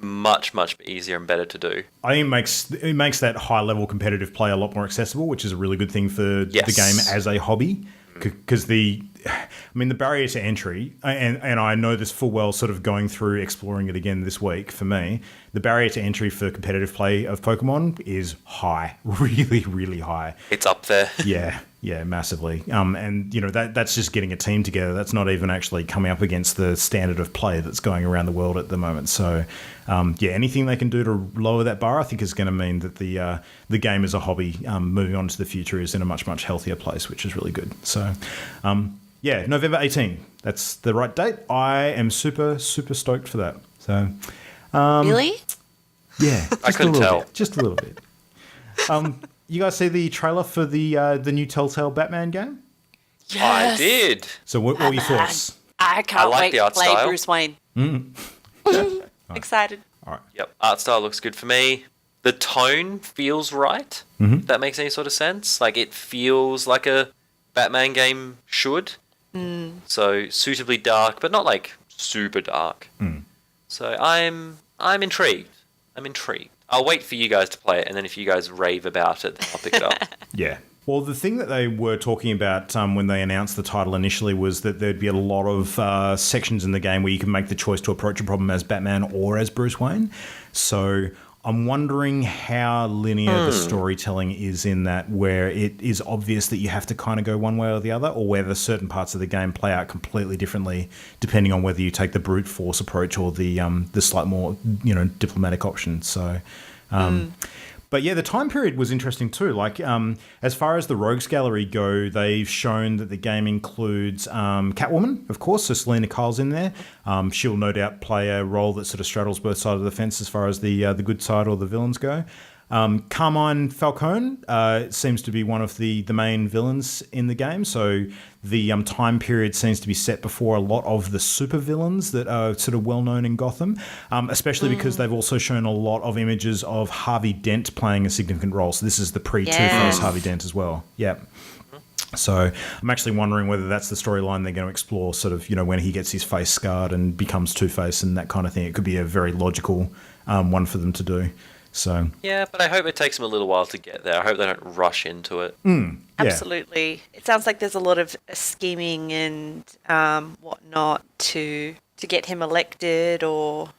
much easier and better to do. I think it makes that high level competitive play a lot more accessible, which is a really good thing for the game as a hobby. Because the barrier to entry, and I know this full well, sort of going through exploring it again this week for me, the barrier to entry for competitive play of Pokemon is high, really high. It's up there. Yeah, massively. And that's just getting a team together. That's not even actually coming up against the standard of play that's going around the world at the moment. So, anything they can do to lower that bar, I think, is going to mean that the game as a hobby, moving on to the future, is in a much healthier place, which is really good. So, November 18. That's the right date. I am super stoked for that. So, Really? yeah, I couldn't tell. Just a little bit. You guys see the trailer for the new Telltale Batman game? I did. So what were your thoughts? I can't like wait the to art play style. Bruce Wayne. Excited. All right. Yep, art style looks good for me. The tone feels right. If that makes any sort of sense. Like, it feels like a Batman game should. So suitably dark, but not like super dark. So I'm intrigued. I'll wait for you guys to play it, and then if you guys rave about it, then I'll pick it up. Yeah. Well, the thing that they were talking about when they announced the title initially was that there'd be a lot of sections in the game where you can make the choice to approach a problem as Batman or as Bruce Wayne. So I'm wondering how linear the storytelling is in that, where it is obvious that you have to kind of go one way or the other, or whether certain parts of the game play out completely differently depending on whether you take the brute force approach or the slight more diplomatic option. So. But yeah, the time period was interesting too. Like, as far as the Rogues Gallery go, they've shown that the game includes Catwoman, of course, so Selena Kyle's in there. She'll no doubt play a role that sort of straddles both sides of the fence as far as the good side or the villains go. Carmine Falcone seems to be one of the main villains in the game. So the time period seems to be set before a lot of the super villains that are sort of well known in Gotham, especially because they've also shown a lot of images of Harvey Dent playing a significant role. So this is the pre-Two-Face Harvey Dent as well. Yeah. So I'm actually wondering whether that's the storyline they're going to explore, sort of, when he gets his face scarred and becomes Two-Face and that kind of thing. It could be a very logical one for them to do. So yeah, but I hope it takes them a little while to get there. I hope they don't rush into it. Absolutely. It sounds like there's a lot of scheming and whatnot to get him elected, or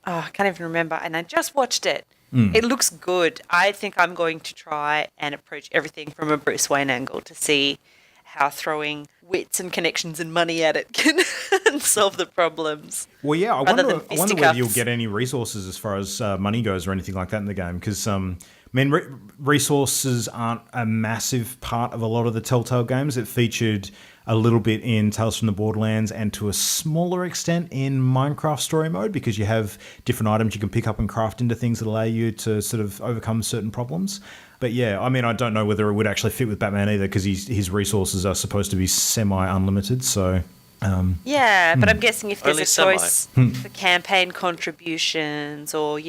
I can't even remember. And I just watched it. It looks good. I think I'm going to try and approach everything from a Bruce Wayne angle to see how throwing wits and connections and money at it can solve the problems. Well, yeah, I rather wonder than whether fisticuffs. you'll get any resources as far as money goes or anything like that in the game. Because, resources aren't a massive part of a lot of the Telltale games. It featured a little bit in Tales from the Borderlands and to a smaller extent in Minecraft story mode, because you have different items you can pick up and craft into things that allow you to sort of overcome certain problems. But yeah, I mean, I don't know whether it would actually fit with Batman either, because his resources are supposed to be semi-unlimited, so... Yeah, but I'm guessing if there's Only a semi. choice for campaign contributions or,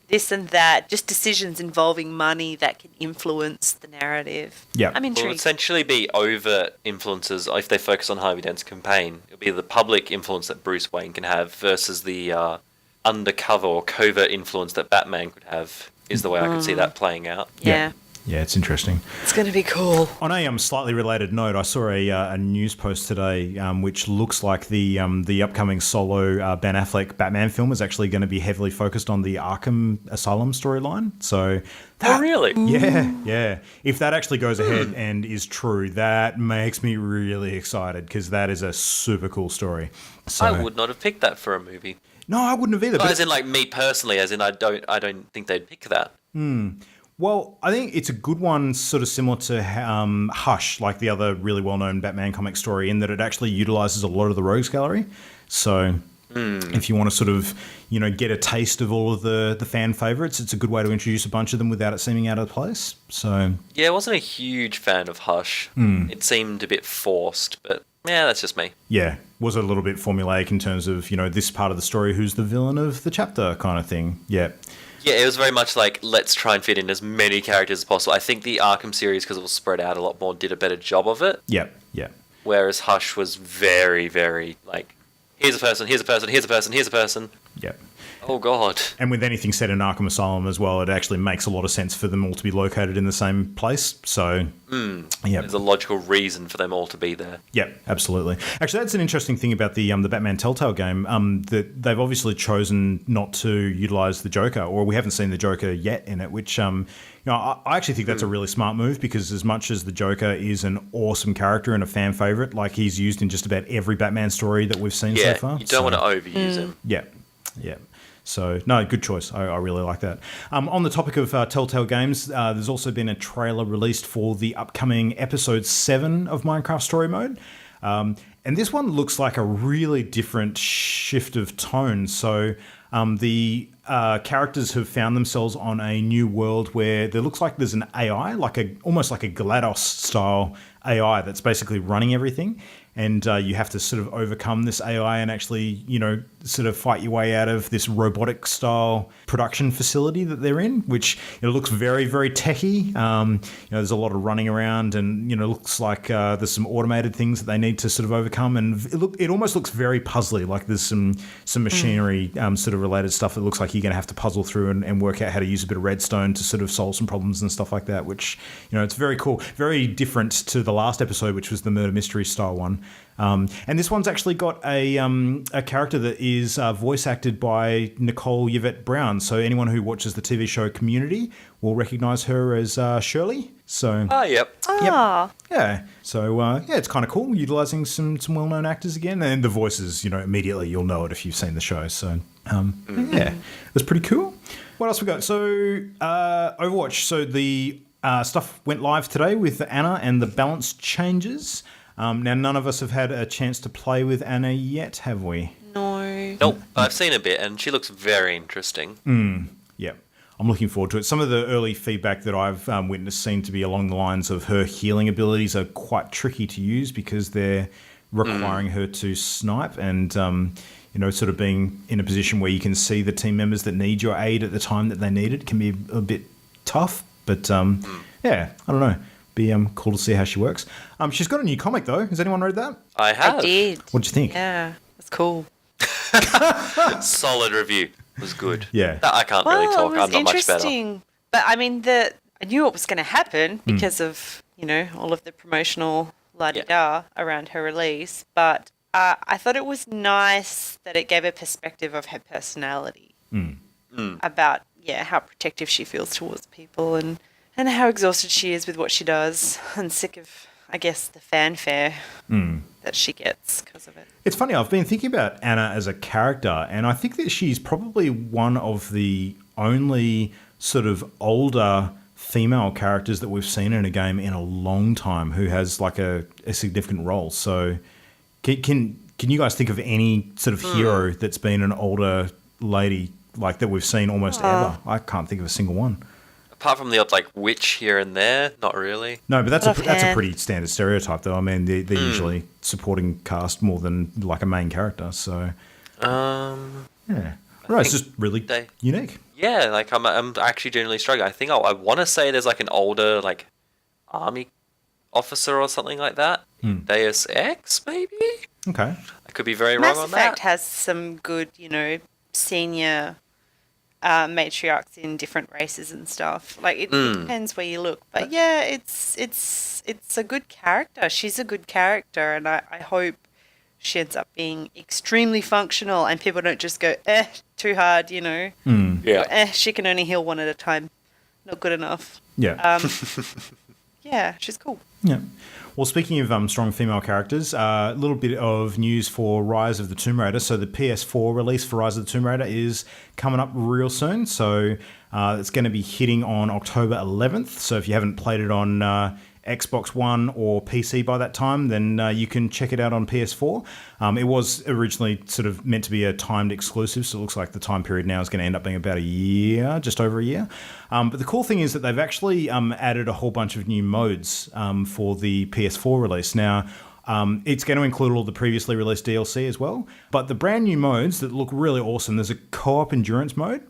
this and that, just decisions involving money that can influence the narrative. Yeah. I'm Will intrigued. essentially be overt influences if they focus on Harvey Dent's campaign. It'll be the public influence that Bruce Wayne can have versus the undercover or covert influence that Batman could have, is the way I could see that playing out. Yeah. Yeah, it's interesting. It's going to be cool. On a slightly related note, I saw a news post today which looks like the upcoming solo Ben Affleck Batman film is actually going to be heavily focused on the Arkham Asylum storyline. So, Oh, really? yeah. If that actually goes ahead and is true, that makes me really excited, because that is a super cool story. So, I would not have picked that for a movie. No, I wouldn't have either. As in, like, me personally, as in I don't think they'd pick that. Well, I think it's a good one, sort of similar to Hush, like the other really well-known Batman comic story, in that it actually utilizes a lot of the Rogues Gallery. So if you want to sort of, get a taste of all of the fan favorites, it's a good way to introduce a bunch of them without it seeming out of place. So Yeah, I wasn't a huge fan of Hush. It seemed a bit forced, but yeah, that's just me. yeah, was a little bit formulaic in terms of, this part of the story, who's the villain of the chapter kind of thing. Yeah. Yeah, it was very much like, let's try and fit in as many characters as possible. I think the Arkham series, because it was spread out a lot more, did a better job of it. Yeah. Whereas Hush was very, very, like, here's a person, here's a person, here's a person, here's a person. Yeah. Oh, God. And with anything set in Arkham Asylum as well, it actually makes a lot of sense for them all to be located in the same place. So, yeah. There's a logical reason for them all to be there. Yeah, absolutely. Actually, that's an interesting thing about the Batman Telltale game, that they've obviously chosen not to utilize the Joker, or we haven't seen the Joker yet in it, which, I actually think that's a really smart move, because as much as the Joker is an awesome character and a fan favorite, like, he's used in just about every Batman story that we've seen so far. You don't want to overuse him. Yeah. So, no, good choice. I really like that. On the topic of Telltale games, there's also been a trailer released for the upcoming episode 7 of Minecraft Story Mode. And this one looks like a really different shift of tone. So the characters have found themselves on a new world where there looks like there's an AI, almost like a GLaDOS-style AI that's basically running everything. And you have to sort of overcome this AI and actually, sort of fight your way out of this robotic-style production facility that they're in, which looks very, very techy. There's a lot of running around, and looks like there's some automated things that they need to sort of overcome, and it almost looks very puzzly. Like there's some machinery sort of related stuff that looks like you're going to have to puzzle through and work out how to use a bit of redstone to sort of solve some problems and stuff like that. Which it's very cool, very different to the last episode, which was the murder mystery style one. And this one's actually got a character that is voice acted by Nicole Yvette Brown. So anyone who watches the TV show Community will recognise her as Shirley. So Yep. Ah. yeah. So it's kind of cool, utilising some well-known actors again, and the voices. Immediately you'll know it if you've seen the show. So yeah, it's pretty cool. What else we got? So Overwatch. So the stuff went live today with Anna and the balance changes. Now, none of us have had a chance to play with Anna yet, have we? No. Nope, I've seen a bit, and she looks very interesting. Yeah, I'm looking forward to it. Some of the early feedback that I've witnessed seem to be along the lines of her healing abilities are quite tricky to use because they're requiring her to snipe and, sort of being in a position where you can see the team members that need your aid at the time that they need it can be a bit tough. But, yeah, I don't know. Be cool to see how she works. She's got a new comic though. Has anyone read that? I have. I did. What do you think? Yeah, it's cool. Solid review. It was good. Yeah. I can't really talk. It was I'm not much better. interesting. But I mean, I knew it was going to happen because of all of the promotional la-di-da around her release. But I thought it was nice that it gave a perspective of her personality about how protective she feels towards people and how exhausted she is with what she does and sick of I guess, the fanfare that she gets because of it. It's funny, I've been thinking about Anna as a character, and I think that she's probably one of the only sort of older female characters that we've seen in a game in a long time who has like a significant role. So can you guys think of any sort of hero that's been an older lady like that we've seen almost ever? I can't think of a single one. Apart from the odd like witch here and there, not really. No, but that's a pretty standard stereotype, though. I mean, they're usually supporting cast more than like a main character. So, yeah, right. It's just really unique. Yeah, like I'm actually genuinely struggling. I think I want to say there's like an older like army officer or something like that. Deus Ex, maybe. Okay, I could be very Mass wrong on Effect that. has some good, senior matriarchs in different races and stuff. Like it depends where you look, but yeah, it's a good character. She's a good character, and I hope she ends up being extremely functional, and people don't just go too hard, Yeah. Or, she can only heal one at a time. Not good enough. yeah, Yeah, she's cool. yeah. Well, speaking of strong female characters, a little bit of news for Rise of the Tomb Raider. So the PS4 release for Rise of the Tomb Raider is coming up real soon. So it's going to be hitting on October 11th. So if you haven't played it on Xbox One or PC by that time, then you can check it out on PS4. It was originally sort of meant to be a timed exclusive, so it looks like the time period now is going to end up being about a year, just over a year. But the cool thing is that they've actually added a whole bunch of new modes for the PS4 release. Now, it's going to include all the previously released DLC as well, but the brand new modes that look really awesome, there's a co-op endurance mode.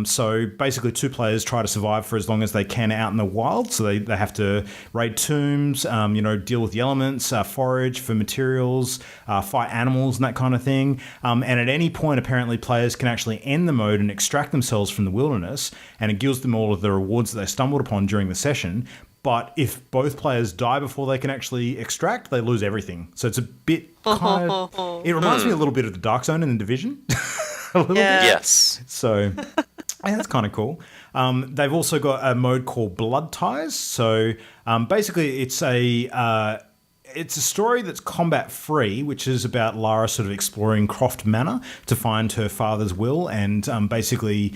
So basically 2 players try to survive for as long as they can out in the wild. So they have to raid tombs, deal with the elements, forage for materials, fight animals and that kind of thing. And at any point, apparently players can actually end the mode and extract themselves from the wilderness, and it gives them all of the rewards that they stumbled upon during the session. But if both players die before they can actually extract, they lose everything. So it's a bit kind of... It reminds me a little bit of the Dark Zone in The Division. A little bit. Yes. So yeah, that's kind of cool. They've also got a mode called Blood Ties. So basically it's a story that's combat free, which is about Lara sort of exploring Croft Manor to find her father's will and basically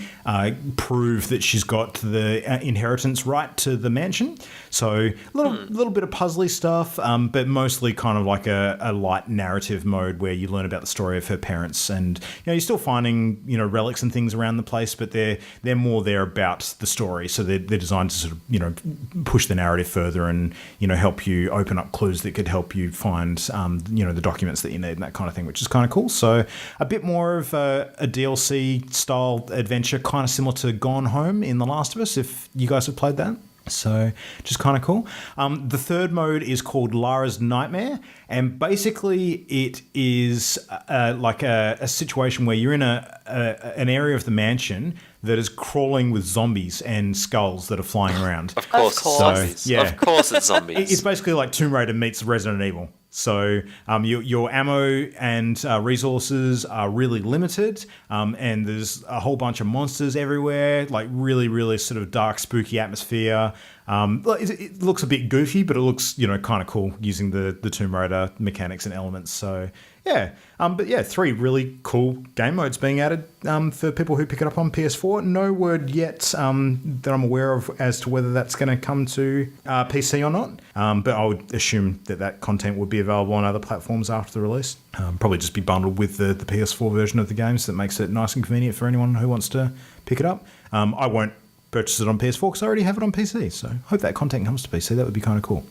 prove that she's got the inheritance right to the mansion. So a little bit of puzzly stuff, but mostly kind of like a light narrative mode where you learn about the story of her parents, and you're still finding relics and things around the place, but they're more there about the story. So they're designed to sort of push the narrative further and help you open up clues that could help you find the documents that you need and that kind of thing, which is kind of cool. So a bit more of a DLC style adventure, kind of similar to Gone Home in The Last of Us, if you guys have played that. So just kind of cool. The third mode is called Lara's Nightmare, and basically it is like a situation where you're in an area of the mansion that is crawling with zombies and skulls that are flying around. Of course. So, yeah. Of course it's zombies. It's basically like Tomb Raider meets Resident Evil. So your ammo and resources are really limited, and there's a whole bunch of monsters everywhere, like really, really sort of dark, spooky atmosphere. It looks a bit goofy, but it looks kind of cool using the Tomb Raider mechanics and elements. So yeah, but yeah, 3 really cool game modes being added for people who pick it up on PS4. No word yet that I'm aware of as to whether that's going to come to PC or not. But I would assume that content would be available on other platforms after the release. Probably just be bundled with the PS4 version of the game, so that makes it nice and convenient for anyone who wants to pick it up. I won't purchase it on PS4 because I already have it on PC, so hope that content comes to PC. That would be kind of cool.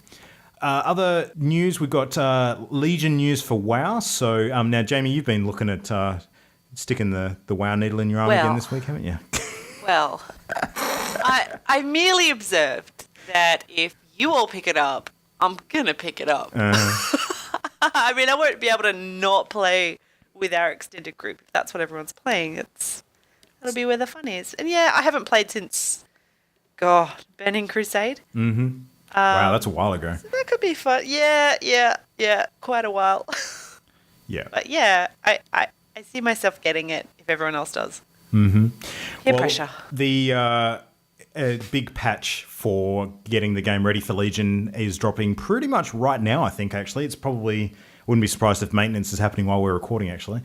Other news, we've got Legion news for WoW. So now, Jamie, you've been looking at sticking the WoW needle in your arm again this week, haven't you? Well, I merely observed that if you all pick it up, I'm going to pick it up. I mean, I won't be able to not play with our extended group. If that's what everyone's playing, that'll be where the fun is. And yeah, I haven't played since, Burning Crusade. Mm-hmm. Wow, that's a while ago. So that could be fun. Yeah, quite a while. Yeah. But yeah, I see myself getting it if everyone else does. Mm-hmm. Peer pressure. a big patch for getting the game ready for Legion is dropping pretty much right now, I think, actually. It's probably, wouldn't be surprised if maintenance is happening while we're recording, actually.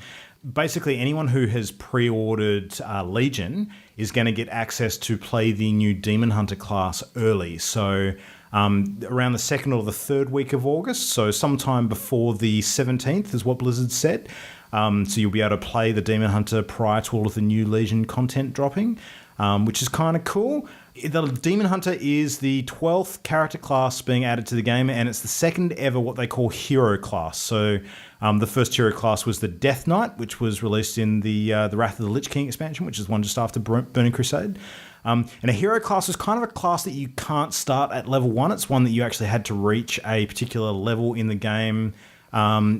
Basically, anyone who has pre-ordered Legion is going to get access to play the new Demon Hunter class early. So around the second or the third week of August, so sometime before the 17th is what Blizzard said. So you'll be able to play the Demon Hunter prior to all of the new Legion content dropping, which is kind of cool. The Demon Hunter is the 12th character class being added to the game, and it's the second ever what they call hero class. So the first hero class was the Death Knight, which was released in the Wrath of the Lich King expansion, which is one just after Burning Crusade. And a hero class is kind of a class that you can't start at level 1. It's one that you actually had to reach a particular level in the game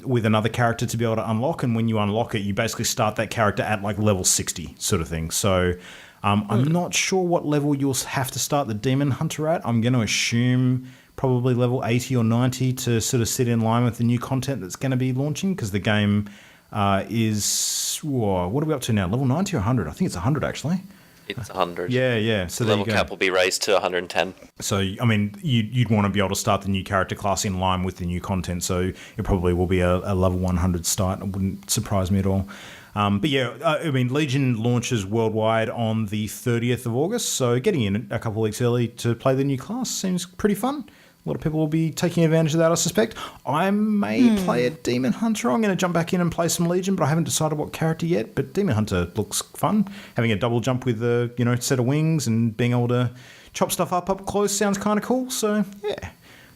with another character to be able to unlock. And when you unlock it, you basically start that character at like level 60 sort of thing. So I'm not sure what level you'll have to start the Demon Hunter at. I'm going to assume probably level 80 or 90 to sort of sit in line with the new content that's going to be launching, because the game is, what are we up to now? Level 90 or 100? I think it's 100 actually. It's 100. Yeah. So the level cap will be raised to 110. So, I mean, you'd want to be able to start the new character class in line with the new content. So it probably will be a level 100 start. It wouldn't surprise me at all. But yeah, I mean, Legion launches worldwide on the 30th of August. So getting in a couple of weeks early to play the new class seems pretty fun. A lot of people will be taking advantage of that, I suspect. I may play a Demon Hunter. I'm going to jump back in and play some Legion, but I haven't decided what character yet. But Demon Hunter looks fun. Having a double jump with a set of wings and being able to chop stuff up close sounds kind of cool. So yeah,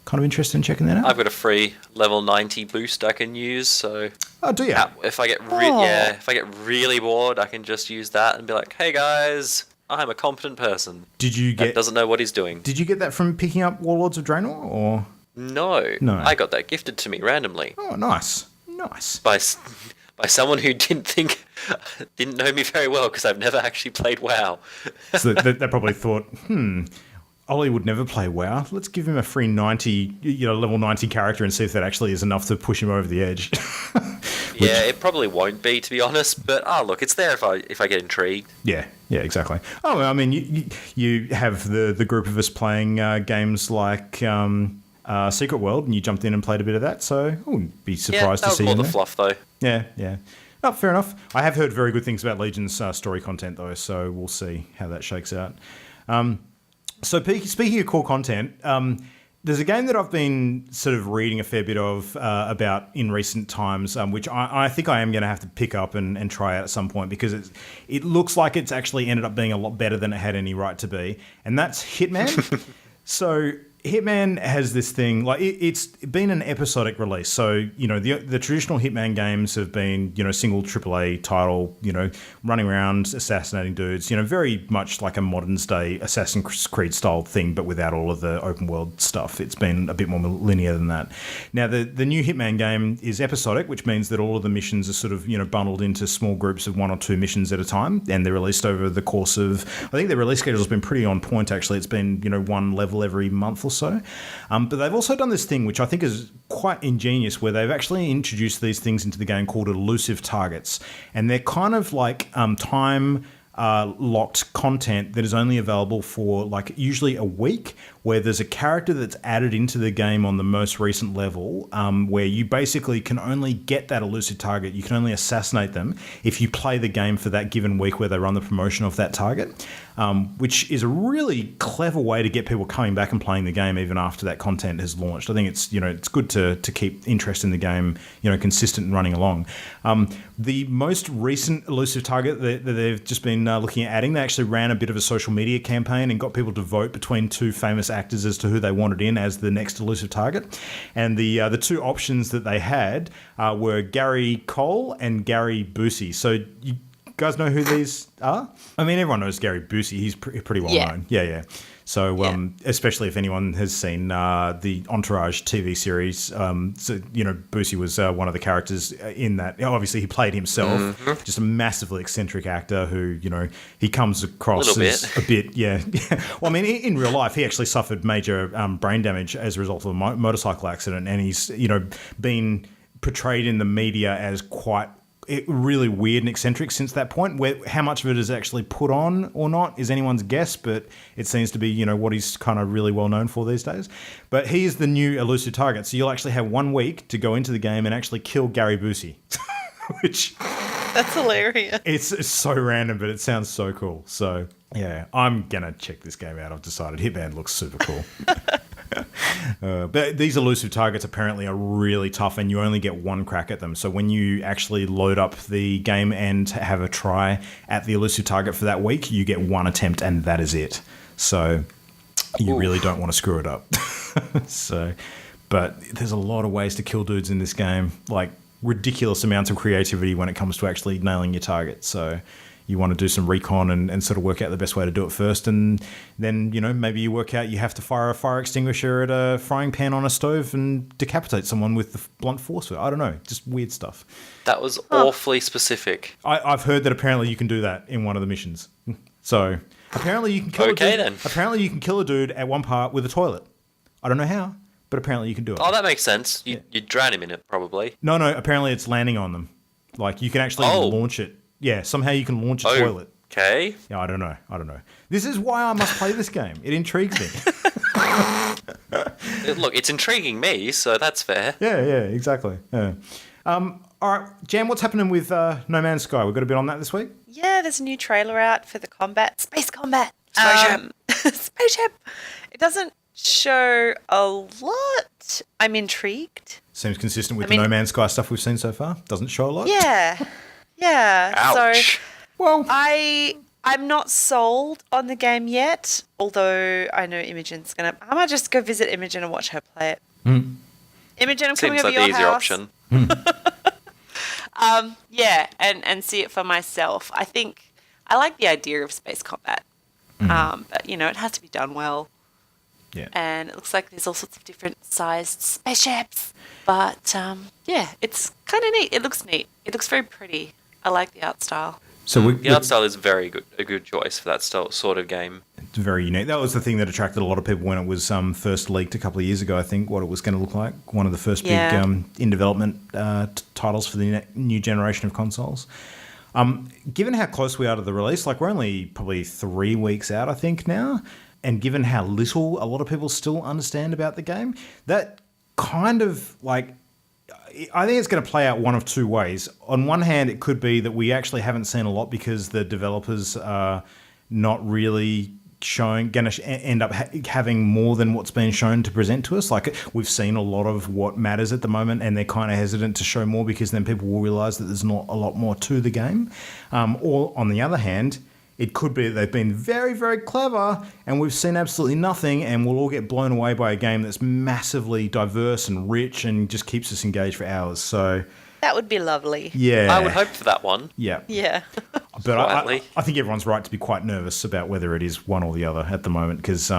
kind of interested in checking that out. I've got a free level 90 boost I can use. So do you? If I get if I get really bored, I can just use that and be like, hey guys, I'm a competent person. That doesn't know what he's doing. Did you get that from picking up Warlords of Draenor, or? No. I got that gifted to me randomly. Oh, nice. By someone who didn't know me very well, because I've never actually played WoW. So they probably thought, Ollie would never play WoW. Let's give him a free 90, level 90 character and see if that actually is enough to push him over the edge. Yeah, it probably won't be, to be honest. But look, it's there if I get intrigued. Yeah, exactly. Oh, I mean, you have the group of us playing games like Secret World, and you jumped in and played a bit of that. So I wouldn't be surprised to see. Yeah, that was more the fluff, though. Yeah. Oh, fair enough. I have heard very good things about Legion's story content, though. So we'll see how that shakes out. So speaking of core content, there's a game that I've been sort of reading a fair bit of about in recent times, which I think I am going to have to pick up and try out at some point, because it looks like it's actually ended up being a lot better than it had any right to be, and that's Hitman. So Hitman has this thing, like it's been an episodic release. So, the traditional Hitman games have been, single AAA title, running around assassinating dudes, very much like a modern day Assassin's Creed style thing, but without all of the open world stuff. It's been a bit more linear than that. Now, the new Hitman game is episodic, which means that all of the missions are sort of, bundled into small groups of 1 or 2 missions at a time, and they're released over the course of, I think the release schedule has been pretty on point, actually. It's been, 1 level every month or so. But they've also done this thing, which I think is quite ingenious, where they've actually introduced these things into the game called elusive targets. And they're kind of like time locked content that is only available for like usually a week, where there's a character that's added into the game on the most recent level, where you basically can only get that elusive target. You can only assassinate them if you play the game for that given week where they run the promotion of that target, which is a really clever way to get people coming back and playing the game even after that content has launched. I think it's, it's good to keep interest in the game, consistent and running along. The most recent elusive target that they've just been looking at adding, they actually ran a bit of a social media campaign and got people to vote between 2 famous actors as to who they wanted in as the next elusive target. And the 2 options that they had were Gary Cole and Gary Busey. So you guys know who these are? I mean, everyone knows Gary Busey. He's pretty well known. Yeah. So, especially if anyone has seen the Entourage TV series, so, Busey was one of the characters in that. Obviously, he played himself, just a massively eccentric actor who, he comes across as a bit, Well, I mean, in real life, he actually suffered major brain damage as a result of a motorcycle accident, and he's, been portrayed in the media as quite really weird and eccentric since that point. Where how much of it is actually put on or not is anyone's guess, but it seems to be, you know, what he's kind of really well known for these days. But he is the new elusive target, so you'll actually have 1 week to go into the game and actually kill Gary Busey, which That's hilarious. it's so random, but it sounds so cool. So yeah, I'm gonna check this game out. I've decided Hitman looks super cool. But these elusive targets apparently are really tough, and you only get 1 crack at them. So when you actually load up the game and have a try at the elusive target for that week, you get 1 attempt, and that is it. So you really don't want to screw it up. But there's a lot of ways to kill dudes in this game, like ridiculous amounts of creativity when it comes to actually nailing your target. So you want to do some recon and sort of work out the best way to do it first. And then, you know, maybe you work out you have to fire a fire extinguisher at a frying pan on a stove and decapitate someone with the blunt force. I don't know, just weird stuff. That was awfully specific. I've heard that apparently you can do that in one of the missions. So apparently you can kill a dude. Then. Apparently you can kill a dude at one part with a toilet. I don't know how, but apparently you can do it. Oh, that makes sense. You'd drown him in it, probably. No, apparently it's landing on them. Like, you can actually launch it. Yeah, somehow you can launch a toilet. Okay. Yeah, I don't know. This is why I must play this game. It intrigues me. Look, it's intriguing me, so that's fair. Yeah, exactly. Yeah. All right, Jan, what's happening with No Man's Sky? We've got a bit on that this week? Yeah, there's a new trailer out for the space combat. Spaceship. Spaceship. It doesn't show a lot. I'm intrigued. Seems consistent with the No Man's Sky stuff we've seen so far. Doesn't show a lot. Yeah. Ouch. So, well, I'm not sold on the game yet, although I know Imogen's gonna. I might just go visit Imogen and watch her play it. Imogen, I'm coming Seems over like your the easier house. option. Yeah, and see it for myself. I think I like the idea of space combat, but you know it has to be done well. Yeah. And it looks like there's all sorts of different sized spaceships, but yeah, it's kind of neat. It looks neat. It looks very pretty. I like the art style. So The art style is a good choice for that sort of game. It's very unique. That was the thing that attracted a lot of people when it was first leaked a couple of years ago, I think, what it was going to look like. One of the first big in-development titles for the new generation of consoles. Given how close we are to the release, like we're only probably 3 weeks out, I think, now, and given how little a lot of people still understand about the game, that kind of like... I think it's going to play out one of 2 ways. On one hand, it could be that we actually haven't seen a lot because the developers are not really going to end up having more than what's been shown to present to us. Like, we've seen a lot of what matters at the moment, and they're kind of hesitant to show more because then people will realize that there's not a lot more to the game. Or on the other hand, it could be that they've been very, very clever and we've seen absolutely nothing, and we'll all get blown away by a game that's massively diverse and rich and just keeps us engaged for hours. So That would be lovely. yeah. I would hope for that one. Yeah. Yeah. But Slightly. I think everyone's right to be quite nervous about whether it is one or the other at the moment, because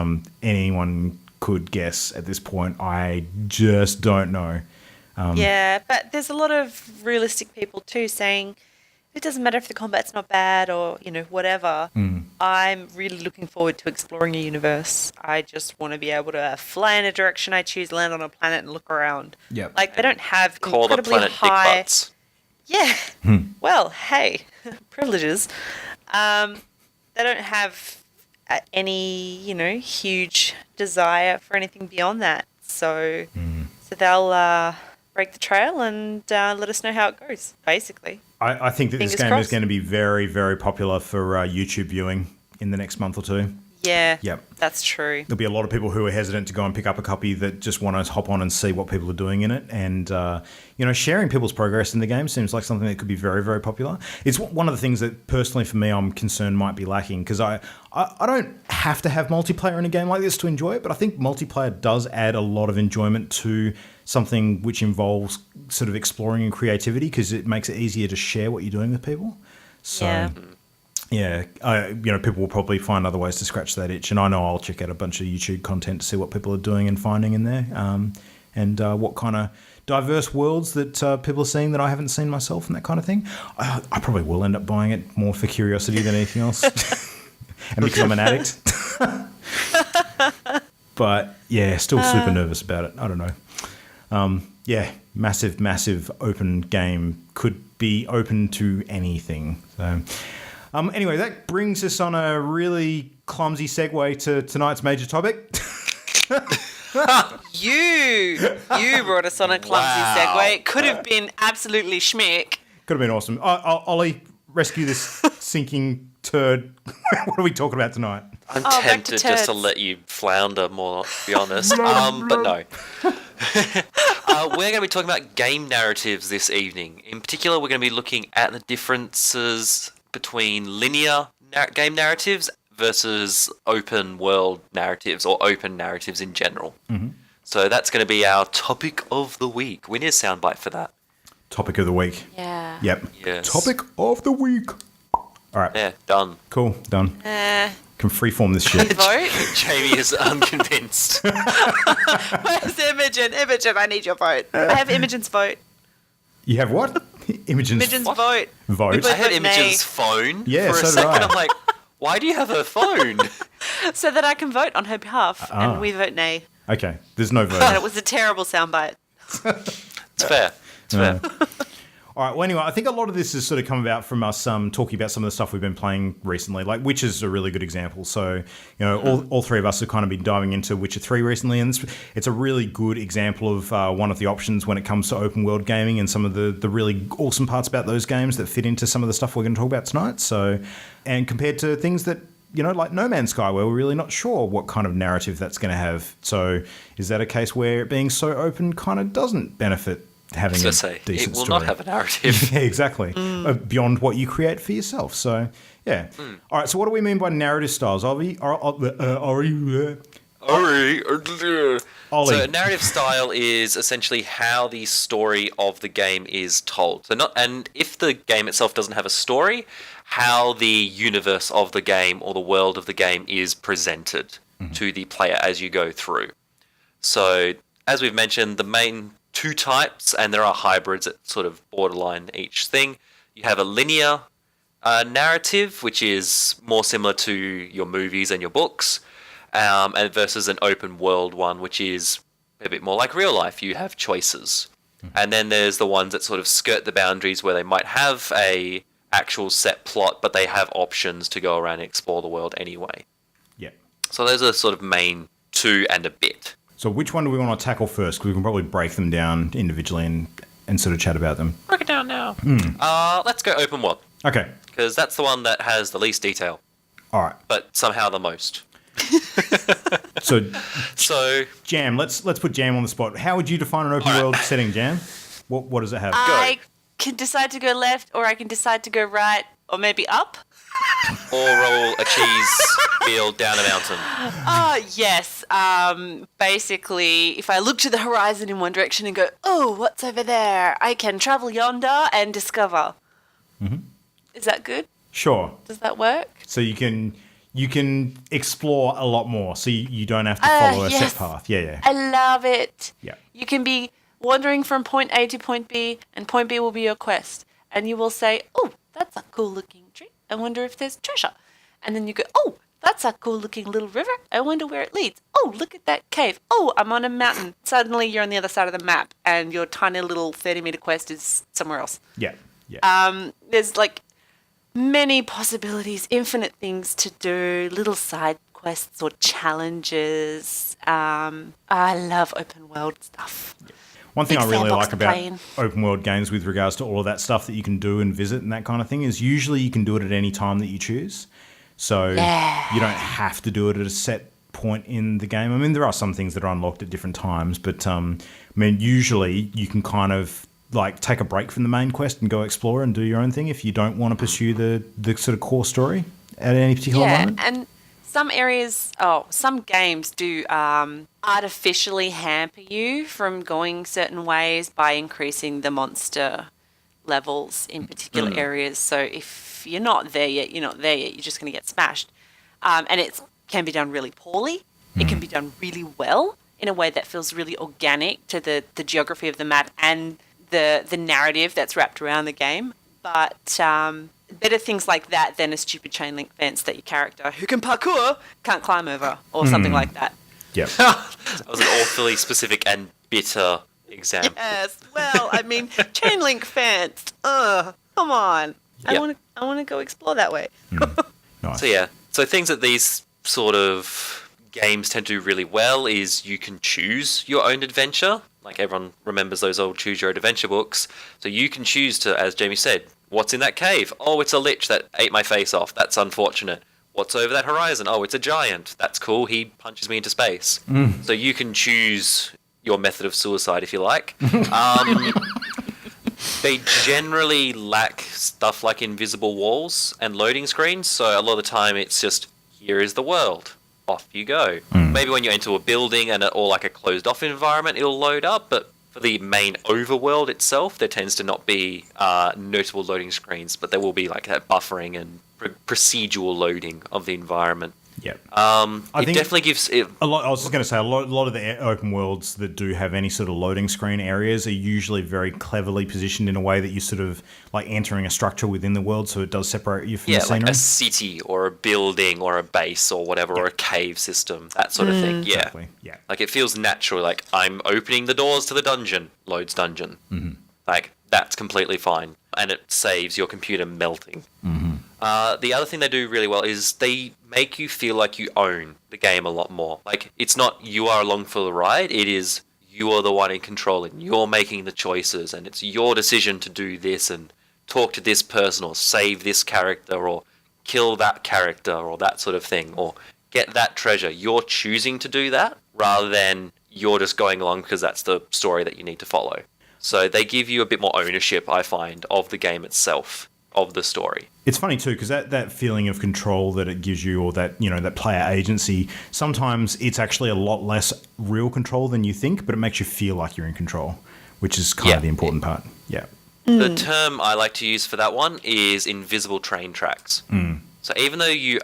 anyone could guess at this point. I just don't know. Yeah, but there's a lot of realistic people too saying it doesn't matter if the combat's not bad or, you know, whatever. I'm really looking forward to exploring a universe. I just want to be able to fly in a direction I choose, land on a planet, and look around. Yep. Like, they don't have Call the incredibly planet high... Dick Butts. Yeah. Well, hey, privileges. They don't have any, you know, huge desire for anything beyond that. So they'll break the trail and let us know how it goes, basically. I think that this Fingers game crossed. is going to be very, very popular for YouTube viewing in the next month or 2. Yeah, Yep. that's true. There'll be a lot of people who are hesitant to go and pick up a copy that just want to hop on and see what people are doing in it. And, you know, sharing people's progress in the game seems like something that could be very, very popular. It's one of the things that, personally, for me, I'm concerned might be lacking, because I don't have to have multiplayer in a game like this to enjoy it, but I think multiplayer does add a lot of enjoyment to something which involves sort of exploring and creativity, because it makes it easier to share what you're doing with people. So... Yeah. Yeah, you know, people will probably find other ways to scratch that itch, and I know I'll check out a bunch of YouTube content to see what people are doing and finding in there, and what kind of diverse worlds that people are seeing that I haven't seen myself, and that kind of thing. I probably will end up buying it more for curiosity than anything else, and because I'm an addict. But yeah, still super nervous about it. I don't know. Yeah, massive, massive open game could be open to anything. So, anyway, that brings us on a really clumsy segue to tonight's major topic. You brought us on a clumsy segue. It could have been absolutely schmick. Could have been awesome. Ollie, rescue this sinking turd. What are we talking about tonight? I'm tempted just to let you flounder more, to be honest. But no. We're going to be talking about game narratives this evening. In particular, we're going to be looking at the differences between linear game narratives versus open world narratives or open narratives in general. Mm-hmm. So that's going to be our topic of the week. We need a soundbite for that. Topic of the week. Yeah. Yep. Yes. Topic of the week. All right. Yeah, done. Cool, done. Can freeform this shit. Vote? Jamie is unconvinced. Where's Imogen? Imogen, I need your vote. I have Imogen's vote. You have what? Imogen's vote. Vote? I had vote Imogen's nay. phone Yeah, for a so did second. I. I'm like, why do you have her phone? So that I can vote on her behalf. And we vote nay. Okay, there's no vote. And it was a terrible soundbite. It's fair. It's fair. All right, well, anyway, I think a lot of this has sort of come about from us talking about some of the stuff we've been playing recently. Like, Witcher is a really good example. So, you know, all three of us have kind of been diving into Witcher 3 recently, and it's a really good example of one of the options when it comes to open world gaming and some of the really awesome parts about those games that fit into some of the stuff we're going to talk about tonight. So, and compared to things that, you know, like No Man's Sky, where we're really not sure what kind of narrative that's going to have. So is that a case where it being so open kind of doesn't benefit having a decent story? It will not have a narrative. Yeah, exactly. Beyond what you create for yourself. So, yeah. All right, so what do we mean by narrative styles? Ollie? So a narrative style is essentially how the story of the game is told. And if the game itself doesn't have a story, how the universe of the game or the world of the game is presented to the player as you go through. So, as we've mentioned, the main two types, and there are hybrids that sort of borderline each thing. You have a linear narrative, which is more similar to your movies and your books, and versus an open world one, which is a bit more like real life. You have choices. And then there's the ones that sort of skirt the boundaries where they might have a actual set plot, but they have options to go around and explore the world anyway. Yeah. So those are sort of main two and a bit. So which one do we want to tackle first? Because we can probably break them down individually and sort of chat about them. Break it down now. Let's go open world. Okay. Because that's the one that has the least detail. All right. But somehow the most. So Jam, let's put Jam on the spot. How would you define an open world setting, Jam? What does it have? I can decide to go left, or I can decide to go right, or maybe up. Or roll a cheese field down a mountain. Yes. Basically, if I look to the horizon in one direction and go, oh, what's over there? I can travel yonder and discover. Mm-hmm. Is that good? Sure. Does that work? So you can explore a lot more, so you don't have to follow a set path. Yeah. I love it. Yeah. You can be wandering from point A to point B, and point B will be your quest. And you will say, oh, that's a cool looking tree. I wonder if there's treasure. And then you go, oh, that's a cool looking little river. I wonder where it leads. Oh, look at that cave. Oh, I'm on a mountain. Suddenly you're on the other side of the map, and your tiny little 30-meter quest is somewhere else. Yeah. There's like many possibilities, infinite things to do, little side quests or challenges. I love open world stuff. Yeah. One thing I really like about playing. open world games with regards to all of that stuff that you can do and visit and that kind of thing is usually you can do it at any time that you choose. So you don't have to do it at a set point in the game. I mean, there are some things that are unlocked at different times, but usually you can kind of like take a break from the main quest and go explore and do your own thing if you don't want to pursue the sort of core story at any particular moment. And some games do artificially hamper you from going certain ways by increasing the monster levels in particular areas. So if you're not there yet, you're just going to get smashed. And it can be done really poorly. It can be done really well in a way that feels really organic to the geography of the map and the narrative that's wrapped around the game. But better things like that than a stupid chain link fence that your character, who can parkour, can't climb over or something like that. Yeah. That was an awfully specific and bitter example. Yes. Well, I mean, chain link fence. Come on. I Yep. want to go explore that way. Nice. So yeah, so things that these sort of games tend to do really well is you can choose your own adventure. Like everyone remembers those old choose your own adventure books. So you can choose to, as Jamie said, what's in that cave? Oh, it's a lich that ate my face off. That's unfortunate. What's over that horizon? Oh, it's a giant. That's cool. He punches me into space. So you can choose your method of suicide if you like. They generally lack stuff like invisible walls and loading screens, so a lot of the time it's just, here is the world, off you go. Maybe when you enter a building or like a closed off environment, it'll load up, but for the main overworld itself, there tends to not be notable loading screens, but there will be like that buffering and procedural loading of the environment. Yeah. I think definitely gives it. a lot. I was just going to say a lot of the open worlds that do have any sort of loading screen areas are usually very cleverly positioned in a way that you sort of like entering a structure within the world, so it does separate you from the scenery. Like a city or a building or a base or whatever, or a cave system, that sort of thing. Yeah. Exactly. Yeah. Like it feels natural. Like I'm opening the doors to the dungeon. Loads dungeon. Like that's completely fine, and it saves your computer melting. The other thing they do really well is they make you feel like you own the game a lot more. Like it's not you are along for the ride. It is you are the one in control and you're making the choices, and it's your decision to do this and talk to this person or save this character or kill that character or that sort of thing or get that treasure. You're choosing to do that rather than you're just going along because that's the story that you need to follow. So they give you a bit more ownership, I find, of the game itself, of the story. It's funny too, because that feeling of control that it gives you, or that, you know, that player agency, sometimes it's actually a lot less real control than you think, but it makes you feel like you're in control, which is kind of the important part. Yeah. The term I like to use for that one is invisible train tracks. So even though you're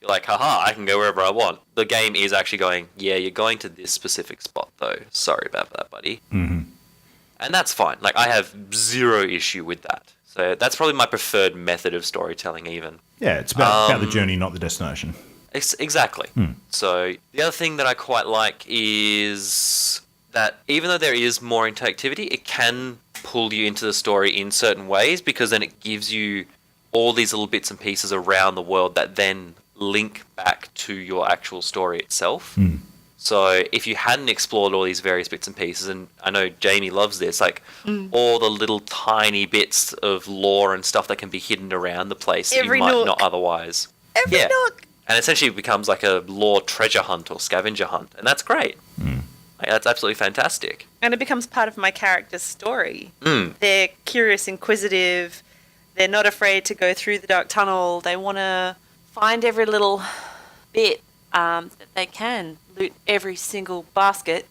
like, haha, I can go wherever I want, the game is actually going, yeah, you're going to this specific spot though. Sorry about that, buddy. And that's fine. Like, I have zero issue with that. So that's probably my preferred method of storytelling even. Yeah, it's about the journey, not the destination. Exactly. So the other thing that I quite like is that even though there is more interactivity, it can pull you into the story in certain ways, because then it gives you all these little bits and pieces around the world that then link back to your actual story itself. So if you hadn't explored all these various bits and pieces, and I know Jamie loves this, like all the little tiny bits of lore and stuff that can be hidden around the place that you might not otherwise. Every nook. And essentially it becomes like a lore treasure hunt or scavenger hunt, and that's great. Like, that's absolutely fantastic. And it becomes part of my character's story. They're curious, inquisitive. They're not afraid to go through the dark tunnel. They want to find every little bit that they can. Loot every single basket.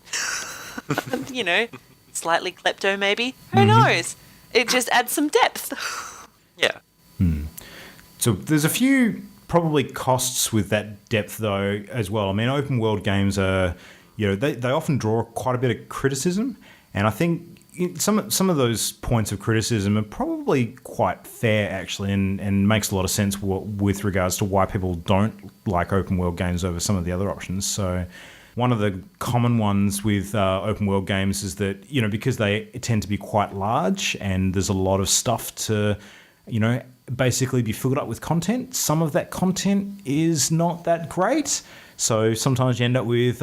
You know, slightly klepto maybe. Who knows? It just adds some depth. Yeah. So there's a few probably costs with that depth though as well. I mean, open world games are, you know, they often draw quite a bit of criticism, and I think some of those points of criticism are probably quite fair actually, and makes a lot of sense with regards to why people don't like open world games over some of the other options. So one of the common ones with open world games is that, you know, because they tend to be quite large and there's a lot of stuff to, you know, basically be filled up with content, some of that content is not that great. So sometimes you end up with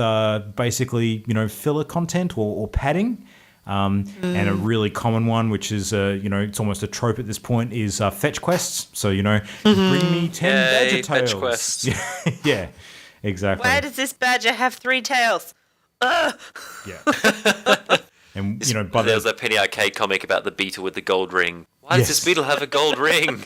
basically, you know, filler content or padding. And a really common one, which is, you know, it's almost a trope at this point, is fetch quests. So, you know, bring me 10 badger tails. Fetch quests. Yeah, exactly. Why does this badger have 3 tails? Ugh. Yeah. And, you know, but There was that Penny Arcade comic about the beetle with the gold ring. Why does this beetle have a gold ring?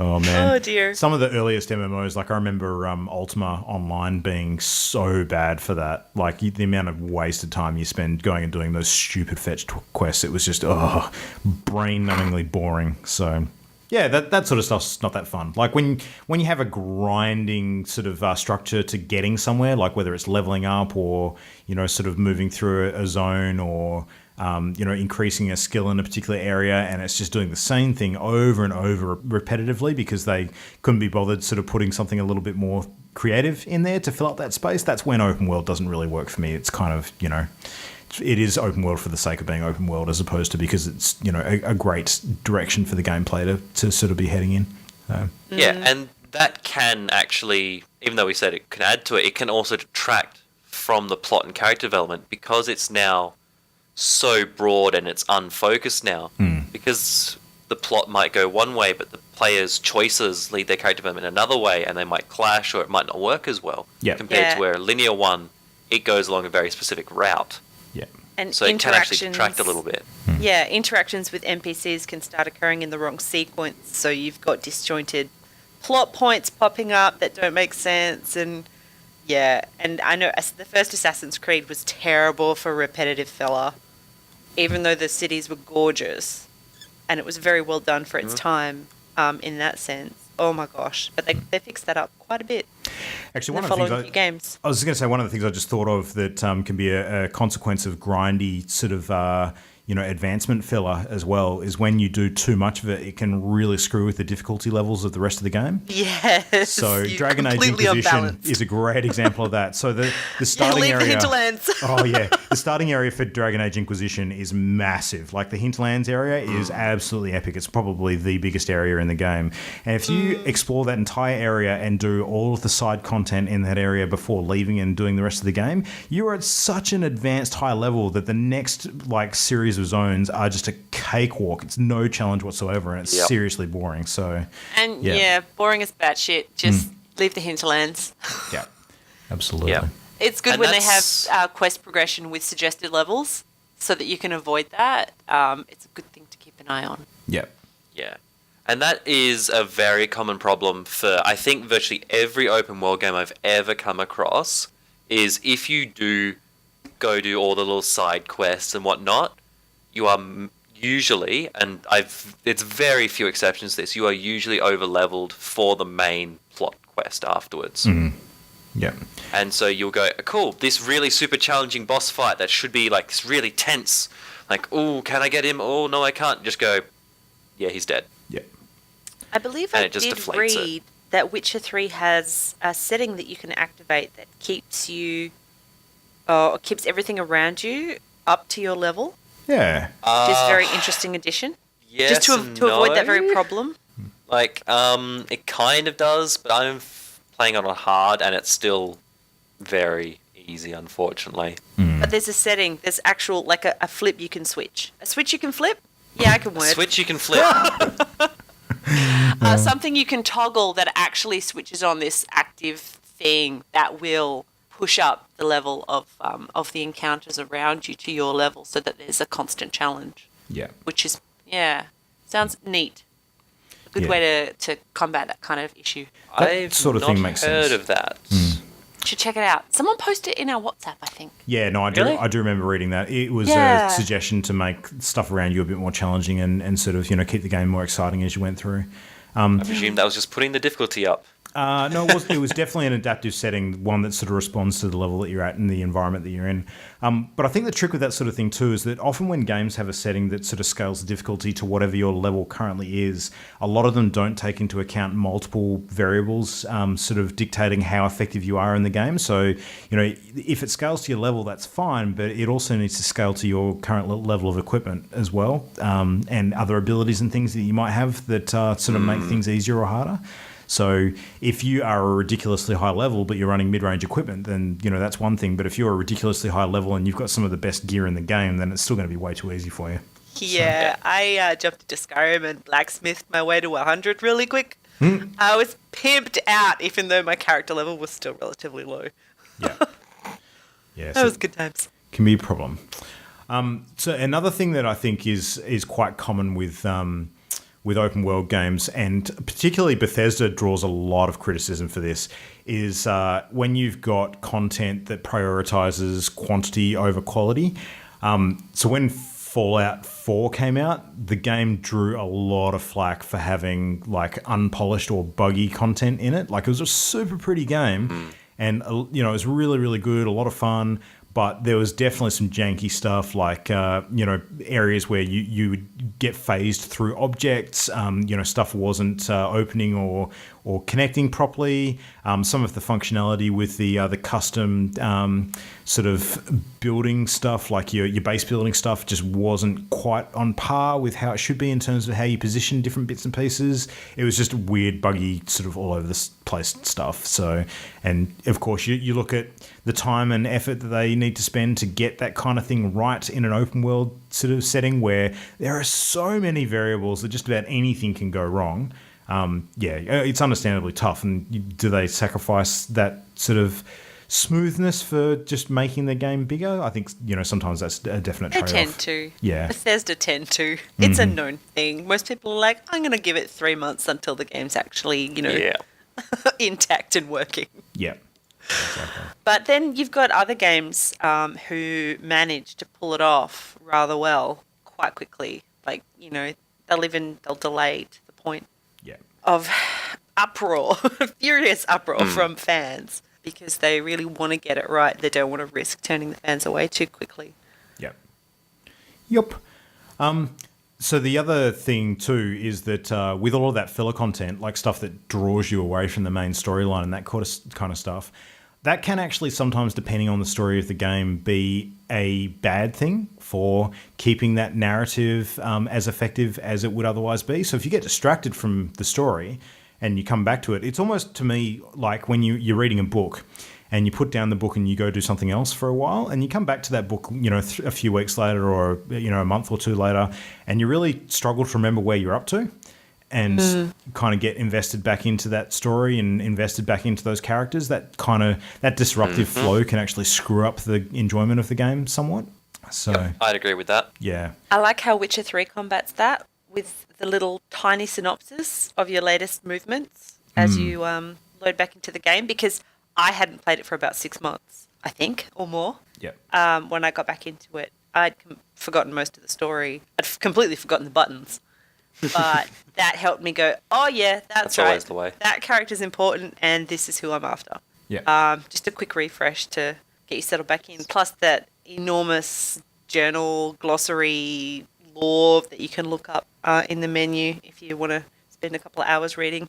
Oh, man. Oh, dear. Some of the earliest MMOs, like I remember Ultima Online being so bad for that. Like the amount of wasted time you spend going and doing those stupid fetch quests, it was just, brain-numbingly boring. So, yeah, that sort of stuff's not that fun. Like when you have a grinding sort of structure to getting somewhere, like whether it's leveling up or, you know, sort of moving through a zone or, you know, increasing a skill in a particular area, and it's just doing the same thing over and over repetitively because they couldn't be bothered sort of putting something a little bit more creative in there to fill up that space. That's when open world doesn't really work for me. It's kind of, you know, it is open world for the sake of being open world, as opposed to because it's a great direction for the gameplay to sort of be heading in. Yeah, and that can actually, even though we said it can add to it, it can also detract from the plot and character development because it's now so broad and it's unfocused now. Because the plot might go one way, but the player's choices lead their character development another way, and they might clash or it might not work as well. Compared to where a linear one, it goes along a very specific route. Yeah. And so it can actually detract a little bit. Yeah, interactions with NPCs can start occurring in the wrong sequence, so you've got disjointed plot points popping up that don't make sense, and I know the first Assassin's Creed was terrible for repetitive filler, even though the cities were gorgeous, and it was very well done for its time in that sense. Oh my gosh. But they fixed that up quite a bit. Actually, one of the things games. I was going to say, one of the things I just thought of that can be a consequence of grindy sort of advancement filler as well is when you do too much of it, it can really screw with the difficulty levels of the rest of the game. Yes. So Dragon Age Inquisition is a great example of that. So the starting area. The hinterlands. The starting area for Dragon Age Inquisition is massive. Like the hinterlands area is absolutely epic. It's probably the biggest area in the game. And if you explore that entire area and do all of the side content in that area before leaving and doing the rest of the game, you are at such an advanced high level that the next series of zones are just a cakewalk. It's no challenge whatsoever, and it's seriously boring. So, boring as batshit. Just leave the hinterlands. Yeah, absolutely. Yeah. It's good when they have quest progression with suggested levels, so that you can avoid that. It's a good thing to keep an eye on. Yeah. Yeah. And that is a very common problem for, I think, virtually every open world game I've ever come across, is if you do go do all the little side quests and whatnot, you are usually, and it's very few exceptions to this, you are usually over-leveled for the main plot quest afterwards. Yeah. And so you'll go, cool, this really super challenging boss fight that should be this really tense. Oh, can I get him? Oh, no, I can't. Just go, yeah, he's dead. Yeah. I believe I did read that Witcher 3 has a setting that you can activate that keeps everything around you up to your level. Yeah. Which is a very interesting addition. Yes, just to avoid that very problem. It kind of does, but I'm playing on hard and it's still very easy, unfortunately. But there's a setting, there's actual, a flip you can switch. A switch you can flip? Yeah, I can word. A switch you can flip. Something you can toggle that actually switches on this active thing that will push up the level of the encounters around you to your level, so that there's a constant challenge. Yeah. Which is sounds neat. A good way to combat that kind of issue. I've sort of not thing makes heard sense. of that. Should check it out. Someone posted it in our WhatsApp, I think. Yeah, no, I do. Really? I do remember reading that. It was a suggestion to make stuff around you a bit more challenging and sort of keep the game more exciting as you went through. I presume that was just putting the difficulty up. No, it was definitely an adaptive setting, one that sort of responds to the level that you're at and the environment that you're in. But I think the trick with that sort of thing too is that often when games have a setting that sort of scales the difficulty to whatever your level currently is, a lot of them don't take into account multiple variables sort of dictating how effective you are in the game. So, if it scales to your level, that's fine, but it also needs to scale to your current level of equipment as well, and other abilities and things that you might have that sort of make things easier or harder. So if you are a ridiculously high level but you're running mid-range equipment, then that's one thing. But if you're a ridiculously high level and you've got some of the best gear in the game, then it's still going to be way too easy for you. Yeah, I jumped into Skyrim and blacksmithed my way to 100 really quick. I was pimped out, even though my character level was still relatively low. Yeah. Yeah. That was good times. Can be a problem. So another thing that I think is quite common with open world games, and particularly Bethesda draws a lot of criticism for this, is when you've got content that prioritizes quantity over quality. So when Fallout 4 came out, the game drew a lot of flack for having unpolished or buggy content in it. It was a super pretty game, and it was really, really good, a lot of fun. But there was definitely some janky stuff, areas where you would get phased through objects. Stuff wasn't opening or connecting properly. Some of the functionality with the custom sort of building stuff, like your base building stuff, just wasn't quite on par with how it should be in terms of how you position different bits and pieces. It was just weird, buggy, sort of all over the place stuff. So, and of course, you look at the time and effort that they need to spend to get that kind of thing right in an open world sort of setting where there are so many variables that just about anything can go wrong. It's understandably tough. And do they sacrifice that sort of smoothness for just making the game bigger? I think, sometimes that's a definite trade-off. They tend to. Yeah. Bethesda tend to. It's a known thing. Most people are like, I'm going to give it 3 months until the game's actually, intact and working. Yeah. Exactly. But then you've got other games who manage to pull it off rather well quite quickly. Like, they'll delay to the point of uproar, furious uproar from fans because they really want to get it right. They don't want to risk turning the fans away too quickly. Yep. So the other thing too is that with all of that filler content, like stuff that draws you away from the main storyline and that kind of stuff, that can actually sometimes, depending on the story of the game, be a bad thing for keeping that narrative as effective as it would otherwise be. So if you get distracted from the story and you come back to it, it's almost to me like when you're reading a book and you put down the book and you go do something else for a while and you come back to that book, a few weeks later or, a month or two later, and you really struggle to remember where you're up to and kind of get invested back into that story and invested back into those characters. That disruptive flow can actually screw up the enjoyment of the game somewhat. So I'd agree with that. Yeah. I like how Witcher 3 combats that with the little tiny synopsis of your latest movements as you load back into the game, because I hadn't played it for about 6 months, I think, or more. Yeah. When I got back into it, I'd forgotten most of the story. I'd completely forgotten the buttons. But that helped me go, oh, yeah, that's right. Always the way. That character's important, and this is who I'm after. Yeah. Just a quick refresh to get you settled back in. Plus that enormous journal, glossary, lore that you can look up in the menu if you want to spend a couple of hours reading.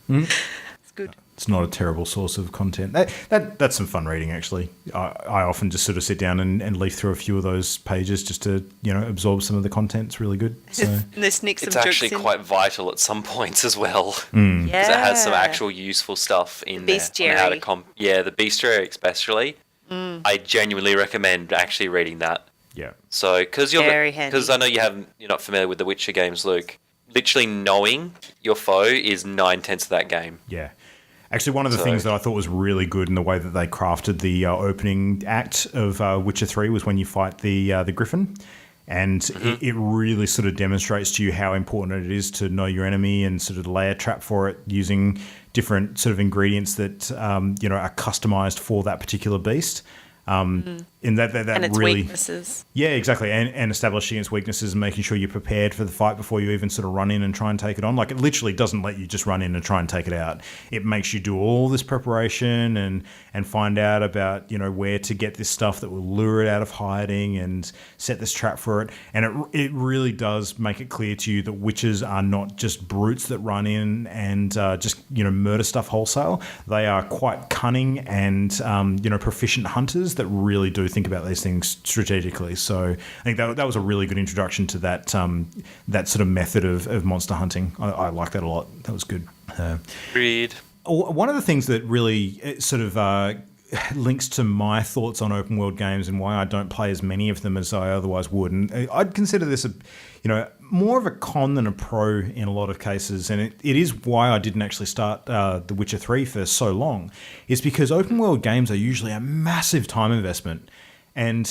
It's good. It's not a terrible source of content. That's some fun reading, actually. I often just sort of sit down and leaf through a few of those pages just to, absorb some of the content. It's really good. So. And they sneak some It's jokes actually in. quite vital at some points as well. Yeah. Because it has some actual useful stuff in there. Bestiary. On how to the bestiary especially. I genuinely recommend actually reading that. Yeah. So, because Very handy. I know you're not familiar with the Witcher games, Luke. Literally knowing your foe is 9/10 of that game. Yeah. Actually, one of the things that I thought was really good in the way that they crafted the opening act of Witcher 3 was when you fight the Griffin. And it really sort of demonstrates to you how important it is to know your enemy and sort of lay a trap for it using different sort of ingredients that, are customized for that particular beast. In that and its really weaknesses. Yeah, exactly. And establishing its weaknesses and making sure you're prepared for the fight before you even sort of run in and try and take it on. Like, it literally doesn't let you just run in and try and take it out. It makes you do all this preparation and find out about, where to get this stuff that will lure it out of hiding and set this trap for it. And it really does make it clear to you that witches are not just brutes that run in and just, murder stuff wholesale. They are quite cunning and, proficient hunters that really do think about these things strategically. So I think that was a really good introduction to that that sort of method of monster hunting. I like that a lot. That was good. Agreed. One of the things that really sort of links to my thoughts on open world games and why I don't play as many of them as I otherwise would, and I'd consider this more of a con than a pro in a lot of cases, and it is why I didn't actually start The Witcher 3 for so long, is because open world games are usually a massive time investment. And,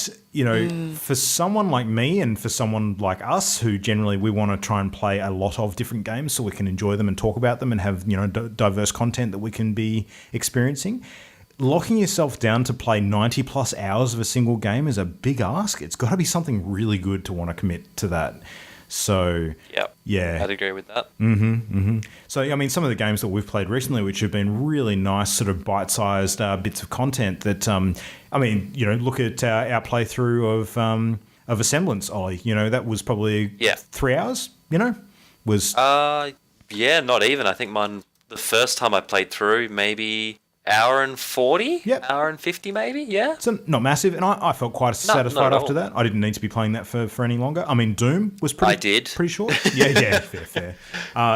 for someone like me and for someone like us who generally we want to try and play a lot of different games so we can enjoy them and talk about them and have, diverse content that we can be experiencing, locking yourself down to play 90 plus hours of a single game is a big ask. It's got to be something really good to want to commit to that. So, yeah. I'd agree with that. So, I mean, some of the games that we've played recently, which have been really nice sort of bite-sized bits of content that, look at our playthrough of Assemblance, Ollie. That was probably 3 hours, was... not even. I think the first time I played through, maybe hour and 40? Yep. Hour and 50 maybe, yeah? So not massive, and I felt quite not satisfied at after all. that. I didn't need to be playing that for any longer. I mean, Doom was pretty short. Yeah, fair.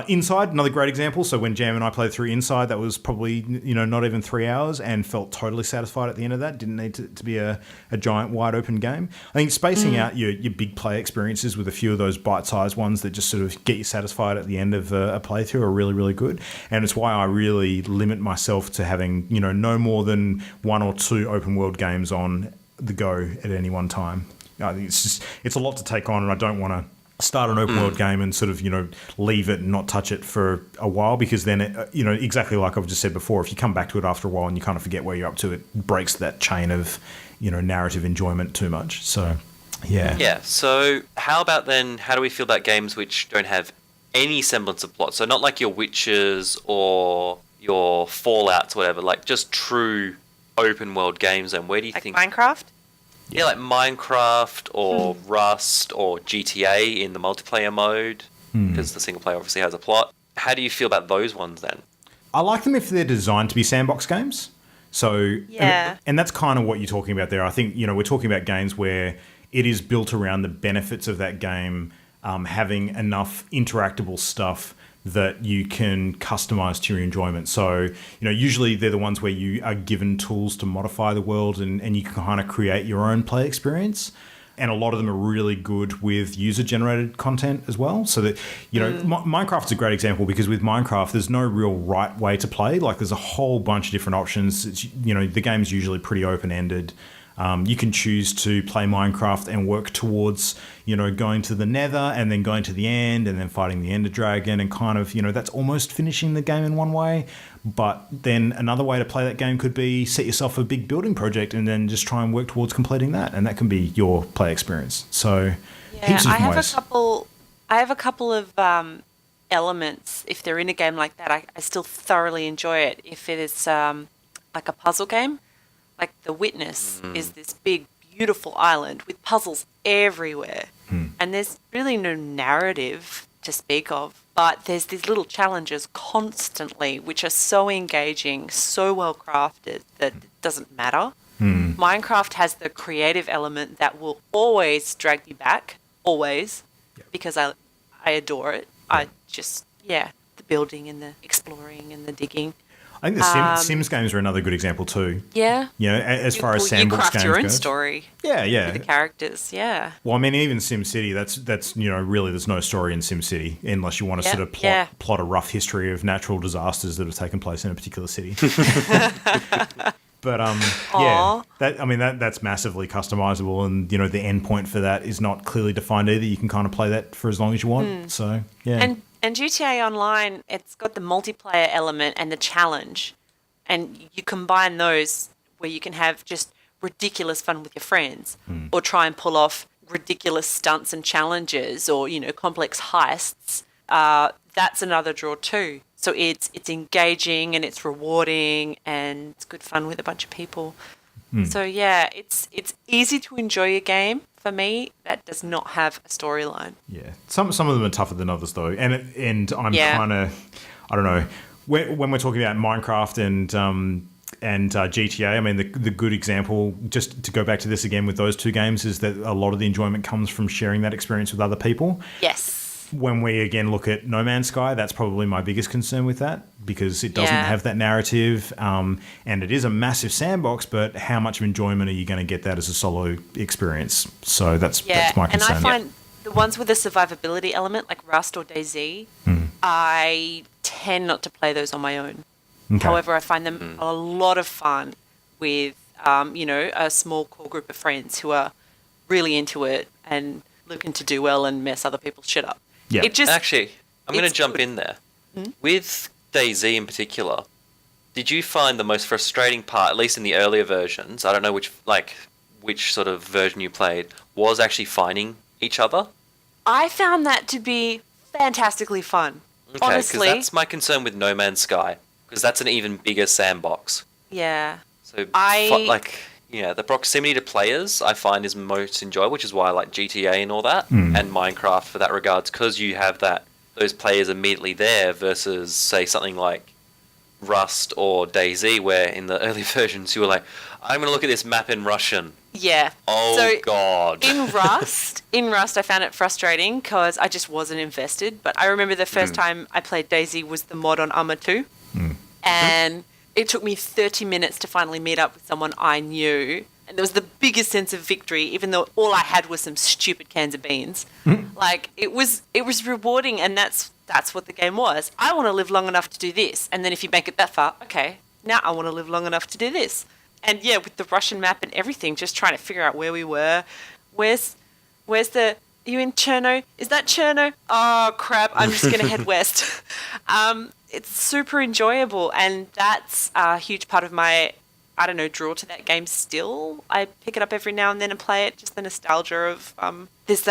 Inside, another great example. So when Jam and I played through Inside, that was probably not even 3 hours, and felt totally satisfied at the end of that. Didn't need to be a giant wide open game. I think spacing out your big play experiences with a few of those bite-sized ones that just sort of get you satisfied at the end of a playthrough are really, really good. And it's why I really limit myself to having no more than 1 or 2 open world games on the go at any one time. I think it's a lot to take on, and I don't want to start an open world game and sort of leave it and not touch it for a while, because then exactly like I've just said before, if you come back to it after a while and you kind of forget where you're up to, it breaks that chain of narrative enjoyment too much. So yeah. So how about then, how do we feel about games which don't have any semblance of plot? So not like your Witchers or your Fallouts or whatever, like just true open world games. And where do you think Minecraft? Yeah, like Minecraft or Rust or GTA in the multiplayer mode, because the single player obviously has a plot. How do you feel about those ones then? I like them if they're designed to be sandbox games. So and that's kind of what you're talking about there. I think we're talking about games where it is built around the benefits of that game, having enough interactable stuff that you can customize to your enjoyment. So, usually they're the ones where you are given tools to modify the world and you can kind of create your own play experience. And a lot of them are really good with user-generated content as well. So that, Minecraft's a great example, because with Minecraft, there's no real right way to play. Like, there's a whole bunch of different options. It's, the game's usually pretty open-ended. You can choose to play Minecraft and work towards, going to the Nether and then going to the end and then fighting the Ender Dragon, and kind of, that's almost finishing the game in one way. But then another way to play that game could be set yourself a big building project and then just try and work towards completing that, and that can be your play experience. So, heaps of different ways. I have a couple of elements. If they're in a game like that, I still thoroughly enjoy it. If it is like a puzzle game. Like The Witness is this big, beautiful island with puzzles everywhere. And there's really no narrative to speak of, but there's these little challenges constantly, which are so engaging, so well crafted that it doesn't matter. Minecraft has the creative element that will always drag you back, always, because I adore it. I just, the building and the exploring and the digging. I think the Sims games are another good example too. Yeah. As far as sandbox games you craft your own goes. story. Yeah. With the characters, yeah. Well, I mean, even SimCity, that's really there's no story in SimCity unless you want to sort of plot a rough history of natural disasters that have taken place in a particular city. But that's massively customizable, and the end point for that is not clearly defined either. You can kind of play that for as long as you want. So yeah. And GTA Online, it's got the multiplayer element and the challenge. And you combine those where you can have just ridiculous fun with your friends, or try and pull off ridiculous stunts and challenges, or, complex heists. That's another draw too. So it's engaging and it's rewarding and it's good fun with a bunch of people. So it's easy to enjoy a game for me that does not have a storyline. Yeah, some of them are tougher than others though, and I'm kind of, I don't know, when we're talking about Minecraft and GTA. I mean, the good example, just to go back to this again with those two games, is that a lot of the enjoyment comes from sharing that experience with other people. Yes. When we again look at No Man's Sky, that's probably my biggest concern with that, because it doesn't have that narrative, and it is a massive sandbox, but how much enjoyment are you going to get that as a solo experience? So that's my concern. And I find the ones with a survivability element, like Rust or DayZ, I tend not to play those on my own. Okay. However, I find them a lot of fun with, a small core group of friends who are really into it and looking to do well and mess other people's shit up. Yeah. Actually, I'm going to jump in there. With DayZ in particular, did you find the most frustrating part, at least in the earlier versions, I don't know which sort of version you played, was actually finding each other? I found that to be fantastically fun. Okay, because honestly. that's my concern with No Man's Sky, because that's an even bigger sandbox. Yeah. So, the proximity to players I find is most enjoyable, which is why I like GTA and all that, and Minecraft for that regards, because you have those players immediately there versus, say, something like Rust or DayZ, where in the early versions you were like, I'm going to look at this map in Russian. Yeah. Oh, so God. In Rust, I found it frustrating because I just wasn't invested. But I remember the first time I played DayZ was the mod on Arma 2. And it took me 30 minutes to finally meet up with someone I knew. And there was the biggest sense of victory, even though all I had was some stupid cans of beans. Like, it was rewarding, and that's what the game was. I want to live long enough to do this. And then if you make it that far, okay, now I want to live long enough to do this. And yeah, with the Russian map and everything, just trying to figure out where we were. Where's the... Are you in Cherno? Is that Cherno? Oh, crap. I'm just going to head west. It's super enjoyable, and that's a huge part of my, I don't know, draw to that game still. I pick it up every now and then and play it. Just the nostalgia of this,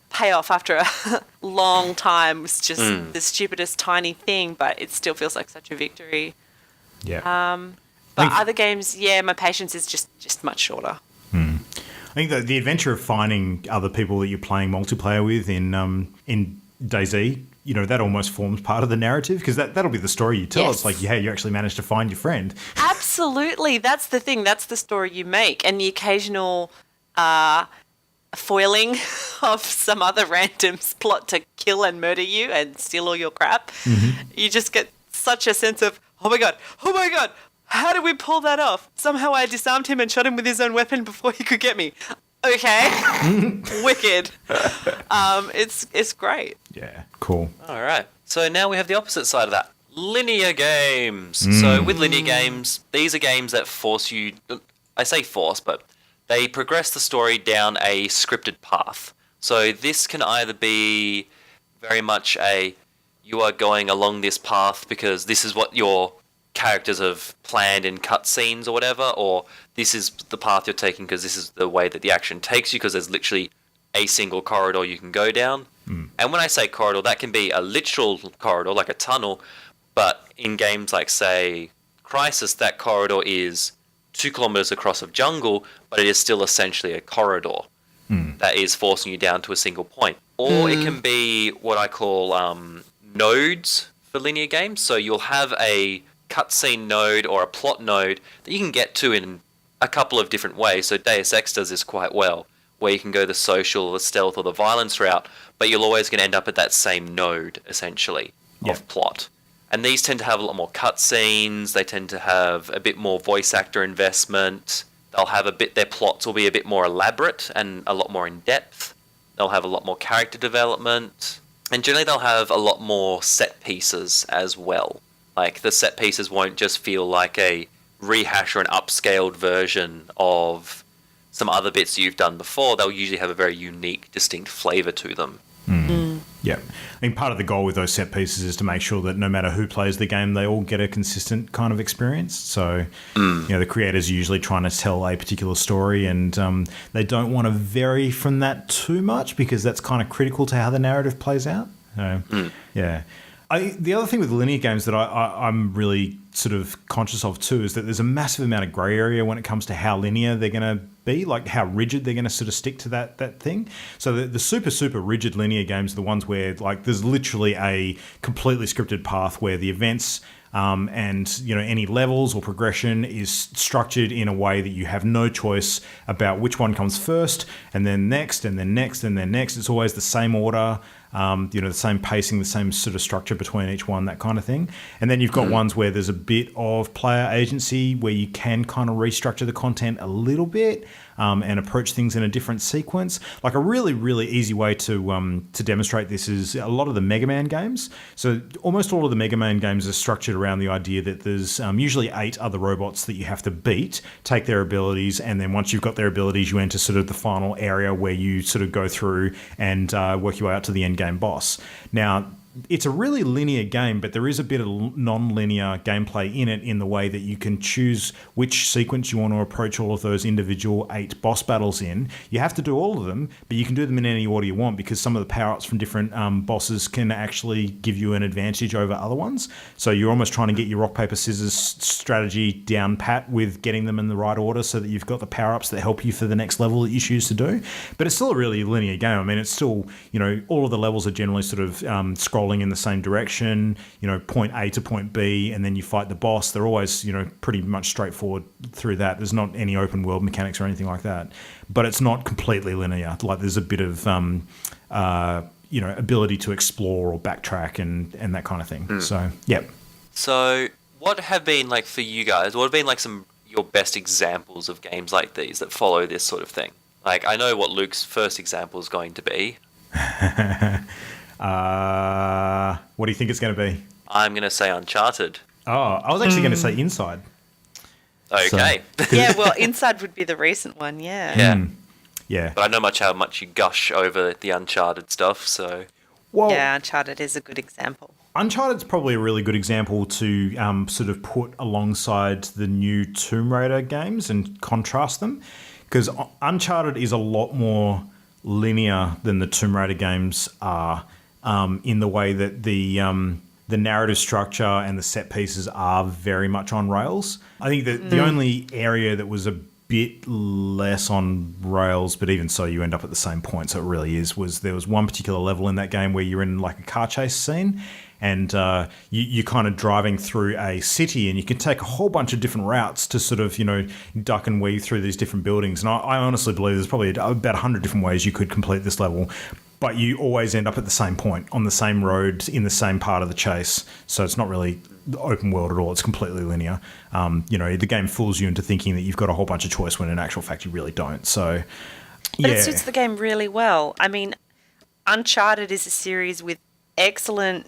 payoff after a long time was just the stupidest tiny thing, but it still feels like such a victory. Yeah. But other games, my patience is just much shorter. I think that the adventure of finding other people that you're playing multiplayer with in DayZ, that almost forms part of the narrative, because that'll be the story you tell. Yes. It's like, yeah, you actually managed to find your friend. Absolutely. That's the thing. That's the story you make. And the occasional foiling of some other random's plot to kill and murder you and steal all your crap. You just get such a sense of, oh my God, how did we pull that off? Somehow I disarmed him and shot him with his own weapon before he could get me. Okay. Wicked. It's great. Yeah, cool. All right. So now we have the opposite side of that. Linear games. So with linear games, these are games that force you... I say force, but they progress the story down a scripted path. So this can either be very much you are going along this path because this is what your characters have planned in cutscenes or whatever, or this is the path you're taking because this is the way that the action takes you, because there's literally a single corridor you can go down. And when I say corridor, that can be a literal corridor, like a tunnel, but in games like, say, Crisis, that corridor is 2 kilometers across of jungle, but it is still essentially a corridor that is forcing you down to a single point. Or it can be what I call nodes for linear games. So you'll have a cutscene node or a plot node that you can get to in a couple of different ways. So Deus Ex does this quite well, where you can go the social, the stealth, or the violence route, but you're always going to end up at that same node, essentially, of plot. And these tend to have a lot more cutscenes. They tend to have a bit more voice actor investment. They'll have their plots will be a bit more elaborate and a lot more in depth. They'll have a lot more character development. And generally they'll have a lot more set pieces as well. Like, the set pieces won't just feel like a rehash or an upscaled version of some other bits you've done before. They'll usually have a very unique, distinct flavour to them. Yeah. I think part of the goal with those set pieces is to make sure that no matter who plays the game, they all get a consistent kind of experience. So, the creators are usually trying to tell a particular story, and they don't want to vary from that too much, because that's kind of critical to how the narrative plays out. Yeah. The other thing with linear games that I'm really sort of conscious of too is that there's a massive amount of grey area when it comes to how linear they're going to be, like how rigid they're going to sort of stick to that thing. So the super, super rigid linear games are the ones where, like, there's literally a completely scripted path where the events and any levels or progression is structured in a way that you have no choice about which one comes first, and then next, and then next, and then next. It's always the same order. The same pacing, the same sort of structure between each one, that kind of thing. And then you've got ones where there's a bit of player agency, where you can kind of restructure the content a little bit and approach things in a different sequence. Like, a really, really easy way to demonstrate this is a lot of the Mega Man games. So almost all of the Mega Man games are structured around the idea that there's usually 8 other robots that you have to beat, take their abilities, and then once you've got their abilities, you enter sort of the final area where you sort of go through and work your way out to the end game boss. Now, it's a really linear game, but there is a bit of non-linear gameplay in it, in the way that you can choose which sequence you want to approach all of those individual 8 boss battles in. You have to do all of them, but you can do them in any order you want, because some of the power-ups from different bosses can actually give you an advantage over other ones. So you're almost trying to get your rock, paper, scissors strategy down pat with getting them in the right order, so that you've got the power-ups that help you for the next level that you choose to do. But it's still a really linear game. I mean, it's still, all of the levels are generally sort of scroll scrolling in the same direction, point A to point B, and then you fight the boss. They're always, pretty much straightforward through that. There's not any open world mechanics or anything like that. But it's not completely linear. Like there's a bit of, ability to explore or backtrack and that kind of thing. So, yep. So what have been, like, for you guys, what have been, like, some your best examples of games like these that follow this sort of thing? Like, I know what Luke's first example is going to be. What do you think it's going to be? I'm going to say Uncharted. Oh, I was actually going to say Inside. Okay. So, Yeah, well, Inside would be the recent one, yeah. Yeah. Yeah. But I know how much you gush over the Uncharted stuff, so... Well, Yeah, Uncharted is a good example. Uncharted's probably a really good example to sort of put alongside the new Tomb Raider games and contrast them, because Uncharted is a lot more linear than the Tomb Raider games are, in the way that the narrative structure and the set pieces are very much on rails. I think that the only area that was a bit less on rails, but even so you end up at the same point, so it really was there was one particular level in that game where you're in like a car chase scene, and you're kind of driving through a city, and you can take a whole bunch of different routes to sort of, duck and weave through these different buildings. And I honestly believe there's probably about 100 different ways you could complete this level, but you always end up at the same point, on the same road, in the same part of the chase. So it's not really open world at all. It's completely linear. The game fools you into thinking that you've got a whole bunch of choice when in actual fact you really don't. So, But it suits the game really well. I mean, Uncharted is a series with excellent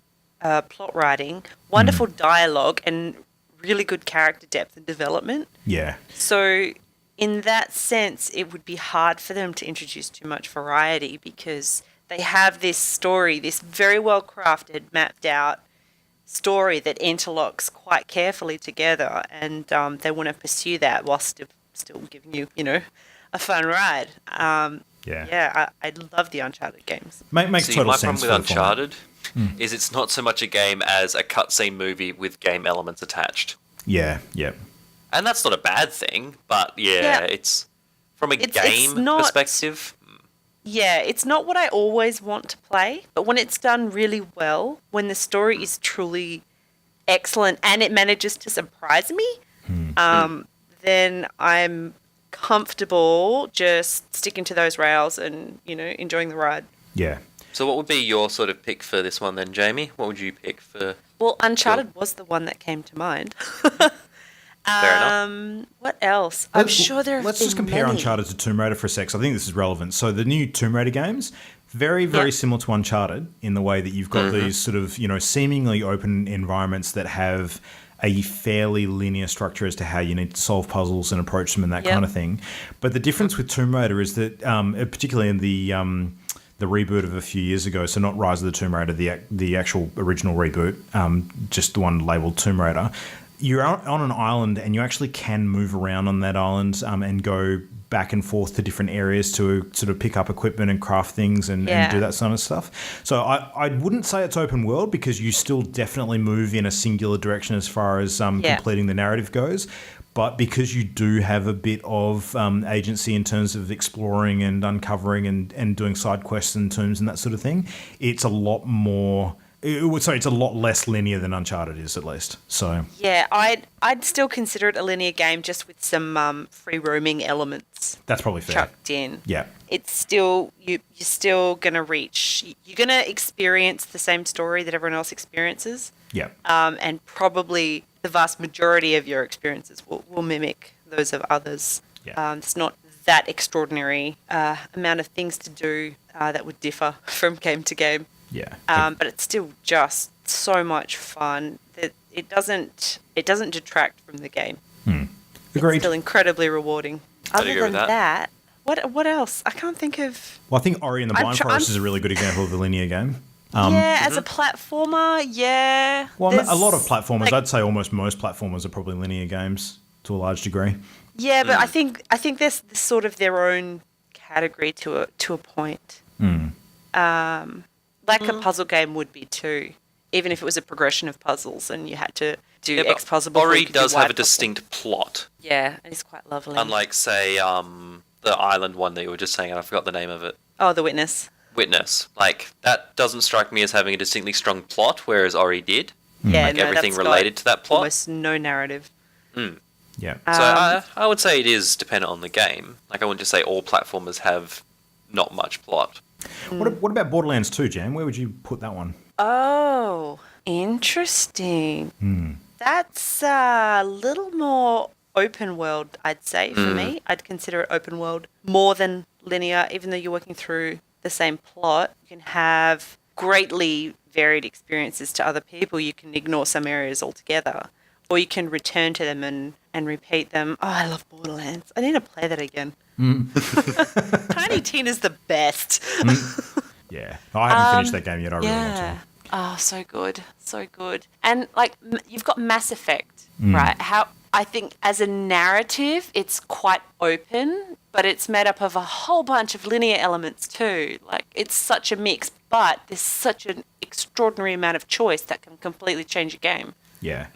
plot writing, wonderful dialogue, and really good character depth and development. Yeah. So in that sense, it would be hard for them to introduce too much variety, because they have this story, this very well crafted, mapped out story that interlocks quite carefully together, and they want to pursue that while still giving you, a fun ride. I love the Uncharted games. Makes total my sense. problem with Uncharted is it's not so much a game as a cutscene movie with game elements attached. Yeah, yeah. And that's not a bad thing, but it's from a game perspective. Yeah, it's not what I always want to play, but when it's done really well, when the story is truly excellent and it manages to surprise me, then I'm comfortable just sticking to those rails and, enjoying the ride. Yeah. So what would be your sort of pick for this one then, Jamie? What would you pick for... Well, Uncharted was the one that came to mind. Fair enough. What else? I'm sure there have Let's been just compare many. Uncharted to Tomb Raider for a sec. So I think this is relevant. So the new Tomb Raider games, very, very similar to Uncharted in the way that you've got these sort of, seemingly open environments that have a fairly linear structure as to how you need to solve puzzles and approach them and that kind of thing. But the difference with Tomb Raider is that, particularly in the reboot of a few years ago, so not Rise of the Tomb Raider, the actual original reboot, just the one labelled Tomb Raider, you're out on an island and you actually can move around on that island and go back and forth to different areas to sort of pick up equipment and craft things and do that sort of stuff. So I wouldn't say it's open world, because you still definitely move in a singular direction as far as completing the narrative goes. But because you do have a bit of agency in terms of exploring and uncovering and doing side quests and tombs and that sort of thing, it's a lot more... it's a lot less linear than Uncharted is, at least. So yeah, I'd still consider it a linear game, just with some free roaming elements. That's probably fair. Chucked in. Yeah. It's still you're still gonna you're gonna experience the same story that everyone else experiences. Yeah. And probably the vast majority of your experiences will mimic those of others. Yeah. It's not that extraordinary amount of things to do that would differ from game to game. Yeah. But it's still just so much fun that it doesn't detract from the game. Agreed. It's still incredibly rewarding. I'd Other agree than with that, what else? I can't think of. Well, I think Ori and the Blind Forest is a really good example of a linear game. As a platformer, yeah. Well, a lot of platformers, I'd say almost most platformers are probably linear games to a large degree. Yeah, but I think there's sort of their own category to a point. Like a puzzle game would be too, even if it was a progression of puzzles and you had to do X puzzle before Ori you could do does Y have a puzzle. distinct plot. Yeah, it is quite lovely. Unlike, say, the island one that you were just saying, and I forgot the name of it. Oh, The Witness. Witness. Like, that doesn't strike me as having a distinctly strong plot, whereas Ori did. Yeah, Like, no, everything that's related got to that plot. almost no narrative. Yeah. So I would say it is dependent on the game. Like, I wouldn't just say all platformers have not much plot. What about Borderlands 2, Jan? Where would you put that one? Oh, interesting. That's a little more open world, I'd say, for me. I'd consider it open world more than linear, even though you're working through the same plot. You can have greatly varied experiences to other people. You can ignore some areas altogether, or you can return to them and repeat them. Oh, I love Borderlands. I need to play that again. Tiny Tina's the best. Yeah. I haven't finished that game yet. I really want to. Oh, so good. So good. And, like, you've got Mass Effect, right? How I think as a narrative, it's quite open, but it's made up of a whole bunch of linear elements too. Like, it's such a mix, but there's such an extraordinary amount of choice that can completely change a game. Yeah.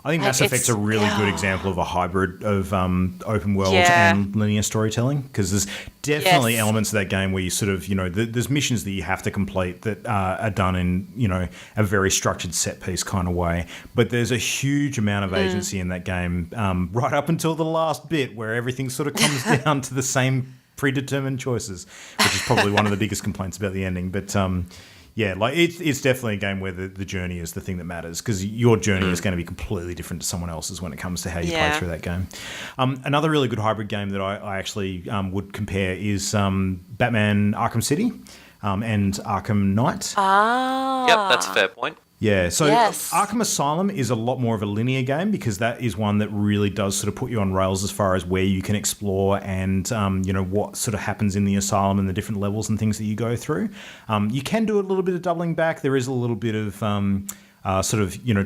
I think Mass Effect's a really good example of a hybrid of open world Yeah. and linear storytelling, because there's definitely elements of that game where you sort of, there's missions that you have to complete that are done in, a very structured set piece kind of way. But there's a huge amount of agency in that game right up until the last bit where everything sort of comes down to the same predetermined choices, which is probably one of the biggest complaints about the ending. But yeah, like it's definitely a game where the journey is the thing that matters, because your journey is going to be completely different to someone else's when it comes to how you play through that game. Another really good hybrid game that I actually would compare is Batman Arkham City and Arkham Knight. Yep, that's a fair point. Yeah, so Yes. Arkham Asylum is a lot more of a linear game, because that is one that really does sort of put you on rails as far as where you can explore and, what sort of happens in the asylum and the different levels and things that you go through. You can do a little bit of doubling back. There is a little bit of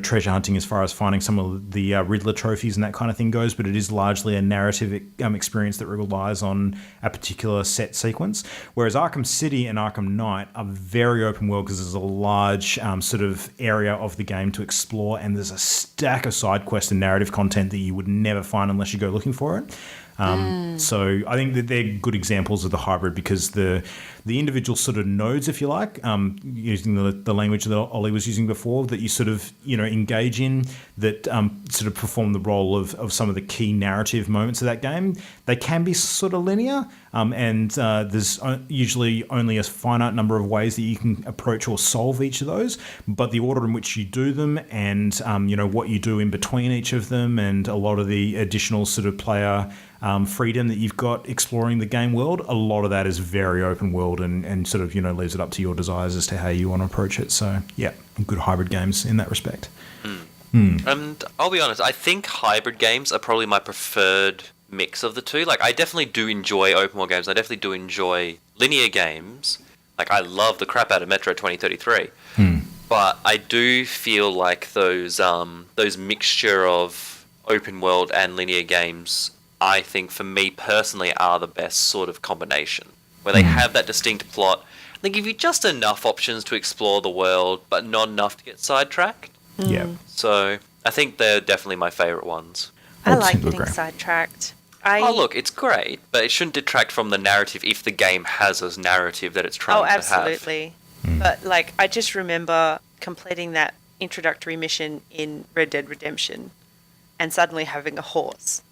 treasure hunting as far as finding some of the Riddler trophies and that kind of thing goes, but it is largely a narrative experience that relies on a particular set sequence. Whereas Arkham City and Arkham Knight are very open world, because there's a large sort of area of the game to explore, and there's a stack of side quest and narrative content that you would never find unless you go looking for it. So I think that they're good examples of the hybrid, because the individual sort of nodes, if you like, using the language that Ollie was using before, that you sort of, engage in, that sort of perform the role of some of the key narrative moments of that game. They can be sort of linear, and there's usually only a finite number of ways that you can approach or solve each of those, but the order in which you do them and, what you do in between each of them, and a lot of the additional sort of player freedom that you've got exploring the game world, a lot of that is very open world and sort of, leaves it up to your desires as to how you want to approach it. So, yeah, good hybrid games in that respect. And I'll be honest, I think hybrid games are probably my preferred mix of the two. Like, I definitely do enjoy open world games. I definitely do enjoy linear games. Like, I love the crap out of Metro 2033. But I do feel like those mixture of open world and linear games, I think for me personally, are the best sort of combination, where they have that distinct plot. They give you just enough options to explore the world, but not enough to get sidetracked. Yeah. So I think they're definitely my favourite ones. I like tend to getting agree. sidetracked. Oh, look, it's great, but it shouldn't detract from the narrative if the game has a narrative that it's trying to have. Absolutely. But, like, I just remember completing that introductory mission in Red Dead Redemption and suddenly having a horse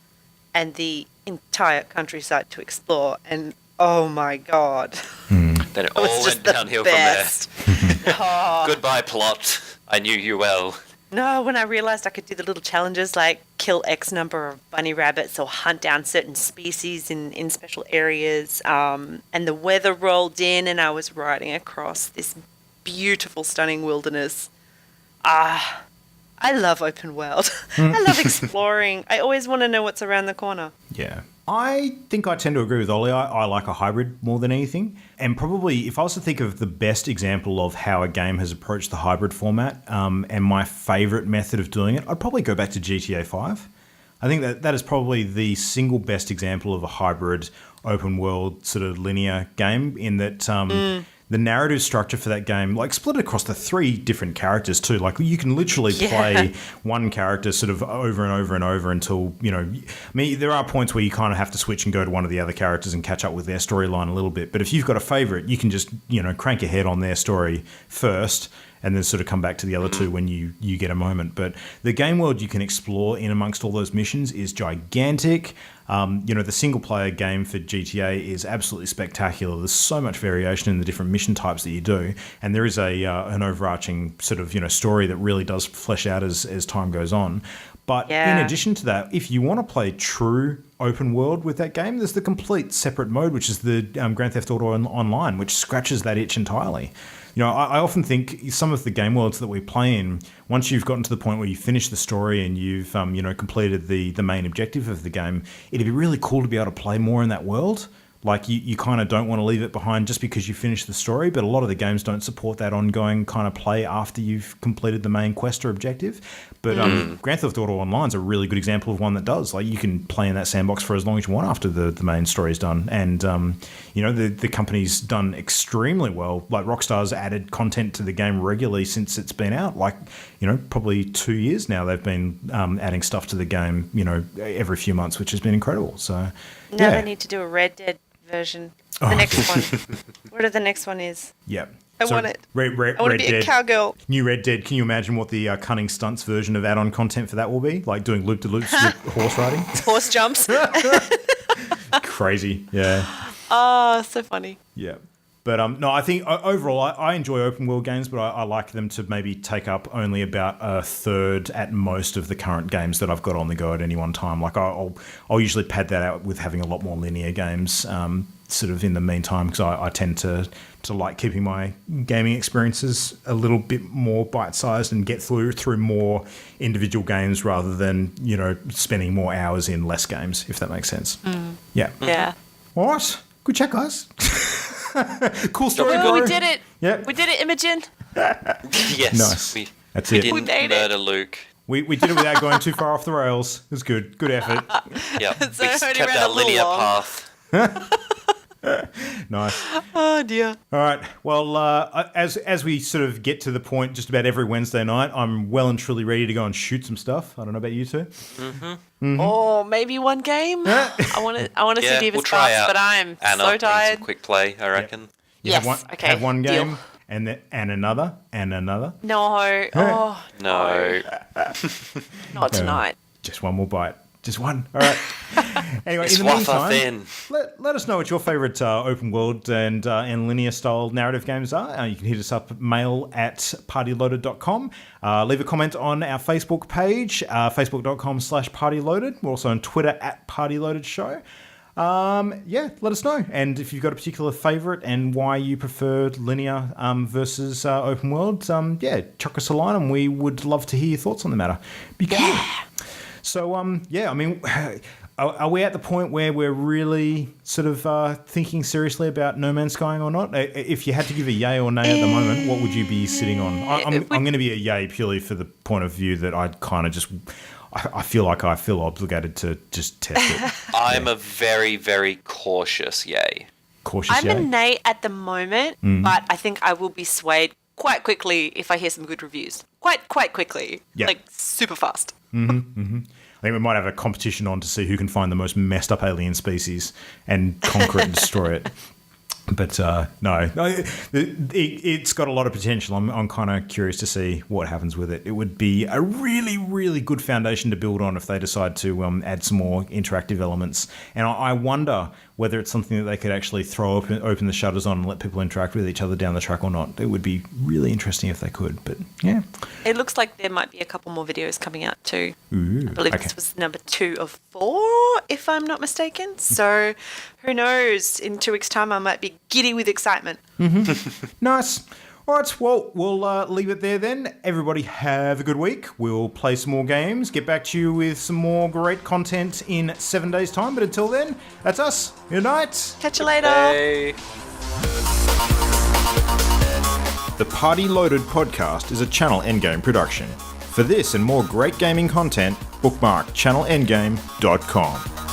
and the entire countryside to explore, and oh my god. Then it all was went just the downhill best. from there. Oh. Goodbye, plot. I knew you well. No, when I realised I could do the little challenges like kill X number of bunny rabbits or hunt down certain species in special areas, and the weather rolled in and I was riding across this beautiful, stunning wilderness. I love open world. I love exploring. I always want to know what's around the corner. Yeah. I think I tend to agree with Ollie. I like a hybrid more than anything. And probably if I was to think of the best example of how a game has approached the hybrid format and my favourite method of doing it, I'd probably go back to GTA 5. I think that is probably the single best example of a hybrid open world sort of linear game, in that the narrative structure for that game, like split across the 3 different characters too. Like you can literally play one character sort of over and over and over until, there are points where you kind of have to switch and go to one of the other characters and catch up with their storyline a little bit. But if you've got a favorite, you can just, crank your head on their story first and then sort of come back to the other 2 when you get a moment. But the game world you can explore in amongst all those missions is gigantic. The single-player game for GTA is absolutely spectacular. There's so much variation in the different mission types that you do, and there is an overarching sort of story that really does flesh out as time goes on. But in addition to that, if you want to play true open world with that game, there's the complete separate mode, which is the Grand Theft Auto Online, which scratches that itch entirely. I often think some of the game worlds that we play in, once you've gotten to the point where you finish the story and you've, completed the main objective of the game, it'd be really cool to be able to play more in that world. Like, you kind of don't want to leave it behind just because you finished the story, but a lot of the games don't support that ongoing kind of play after you've completed the main quest or objective. But Grand Theft Auto Online is a really good example of one that does. Like, you can play in that sandbox for as long as you want after the main story is done. And, the company's done extremely well. Like, Rockstar's added content to the game regularly since it's been out. Like, probably 2 years now they've been adding stuff to the game, every few months, which has been incredible. So, now they need to do a Red Dead version. The next one. Whatever the next one is. Yeah. I want it. I want to be a cowgirl. New Red Dead. Can you imagine what the cunning stunts version of add-on content for that will be? Like doing loop-de-loops with horse riding? Horse jumps. Crazy. Yeah. Oh, so funny. Yeah. But no, I think overall I enjoy open world games, but I like them to maybe take up only about a third at most of the current games that I've got on the go at any one time. Like I'll usually pad that out with having a lot more linear games sort of in the meantime, because I tend to like keeping my gaming experiences a little bit more bite-sized and get through more individual games rather than, spending more hours in less games, if that makes sense. Yeah. Yeah. All right. Good chat, guys. Cool story. Oh, we did it. Yep. We did it, Imogen. Yes. Nice. That's we it. didn't murder Luke. We did it without going too far off the rails. It was good. Good effort. Yep. So We only kept ran our a little linear long. path. Nice. Oh, dear. All right. Well, as we sort of get to the point just about every Wednesday night, I'm well and truly ready to go and shoot some stuff. I don't know about you two. Oh, maybe one game. I want to see Diva we'll try Sparks, out but I'm Anna so in tired. some quick play, I reckon. You Yes, have one deal. game and another and another. No. Oh, No. not tonight. Just one more bite. Just one. All right. Anyway, It's in the waffle meantime, thin. let us know what your favourite open world and linear style narrative games are. You can hit us up mail@partyloaded.com. Leave a comment on our Facebook page, facebook.com/partyloaded. We're also on Twitter @partyloadedshow. Let us know. And if you've got a particular favourite and why you prefer linear versus open world, chuck us a line and we would love to hear your thoughts on the matter. Be cool. So, are we at the point where we're really sort of thinking seriously about No Man's Sky or not? If you had to give a yay or nay at the moment, what would you be sitting on? I'm going to be a yay purely for the point of view that I'd kind of just... I feel obligated to just test it. I'm a very, very cautious yay. Cautious I'm yay? a nay at the moment, but I think I will be swayed quite quickly if I hear some good reviews. Quite quickly. Yeah. Like, super fast. I think we might have a competition on to see who can find the most messed up alien species and conquer it and destroy it. But no, it's got a lot of potential. I'm kind of curious to see what happens with it. It would be a really, really good foundation to build on if they decide to add some more interactive elements. And I wonder whether it's something that they could actually throw open the shutters on and let people interact with each other down the track or not. It would be really interesting if they could. But yeah. It looks like there might be a couple more videos coming out too. Ooh, I believe okay. this was number 2 of 4, if I'm not mistaken. So who knows? In 2 weeks' time, I might be giddy with excitement. Nice. All right, well, we'll leave it there then. Everybody have a good week. We'll play some more games, get back to you with some more great content in 7 days' time. But until then, that's us. Good night. Catch you later. Hey. The Party Loaded podcast is a Channel Endgame production. For this and more great gaming content, bookmark channelendgame.com.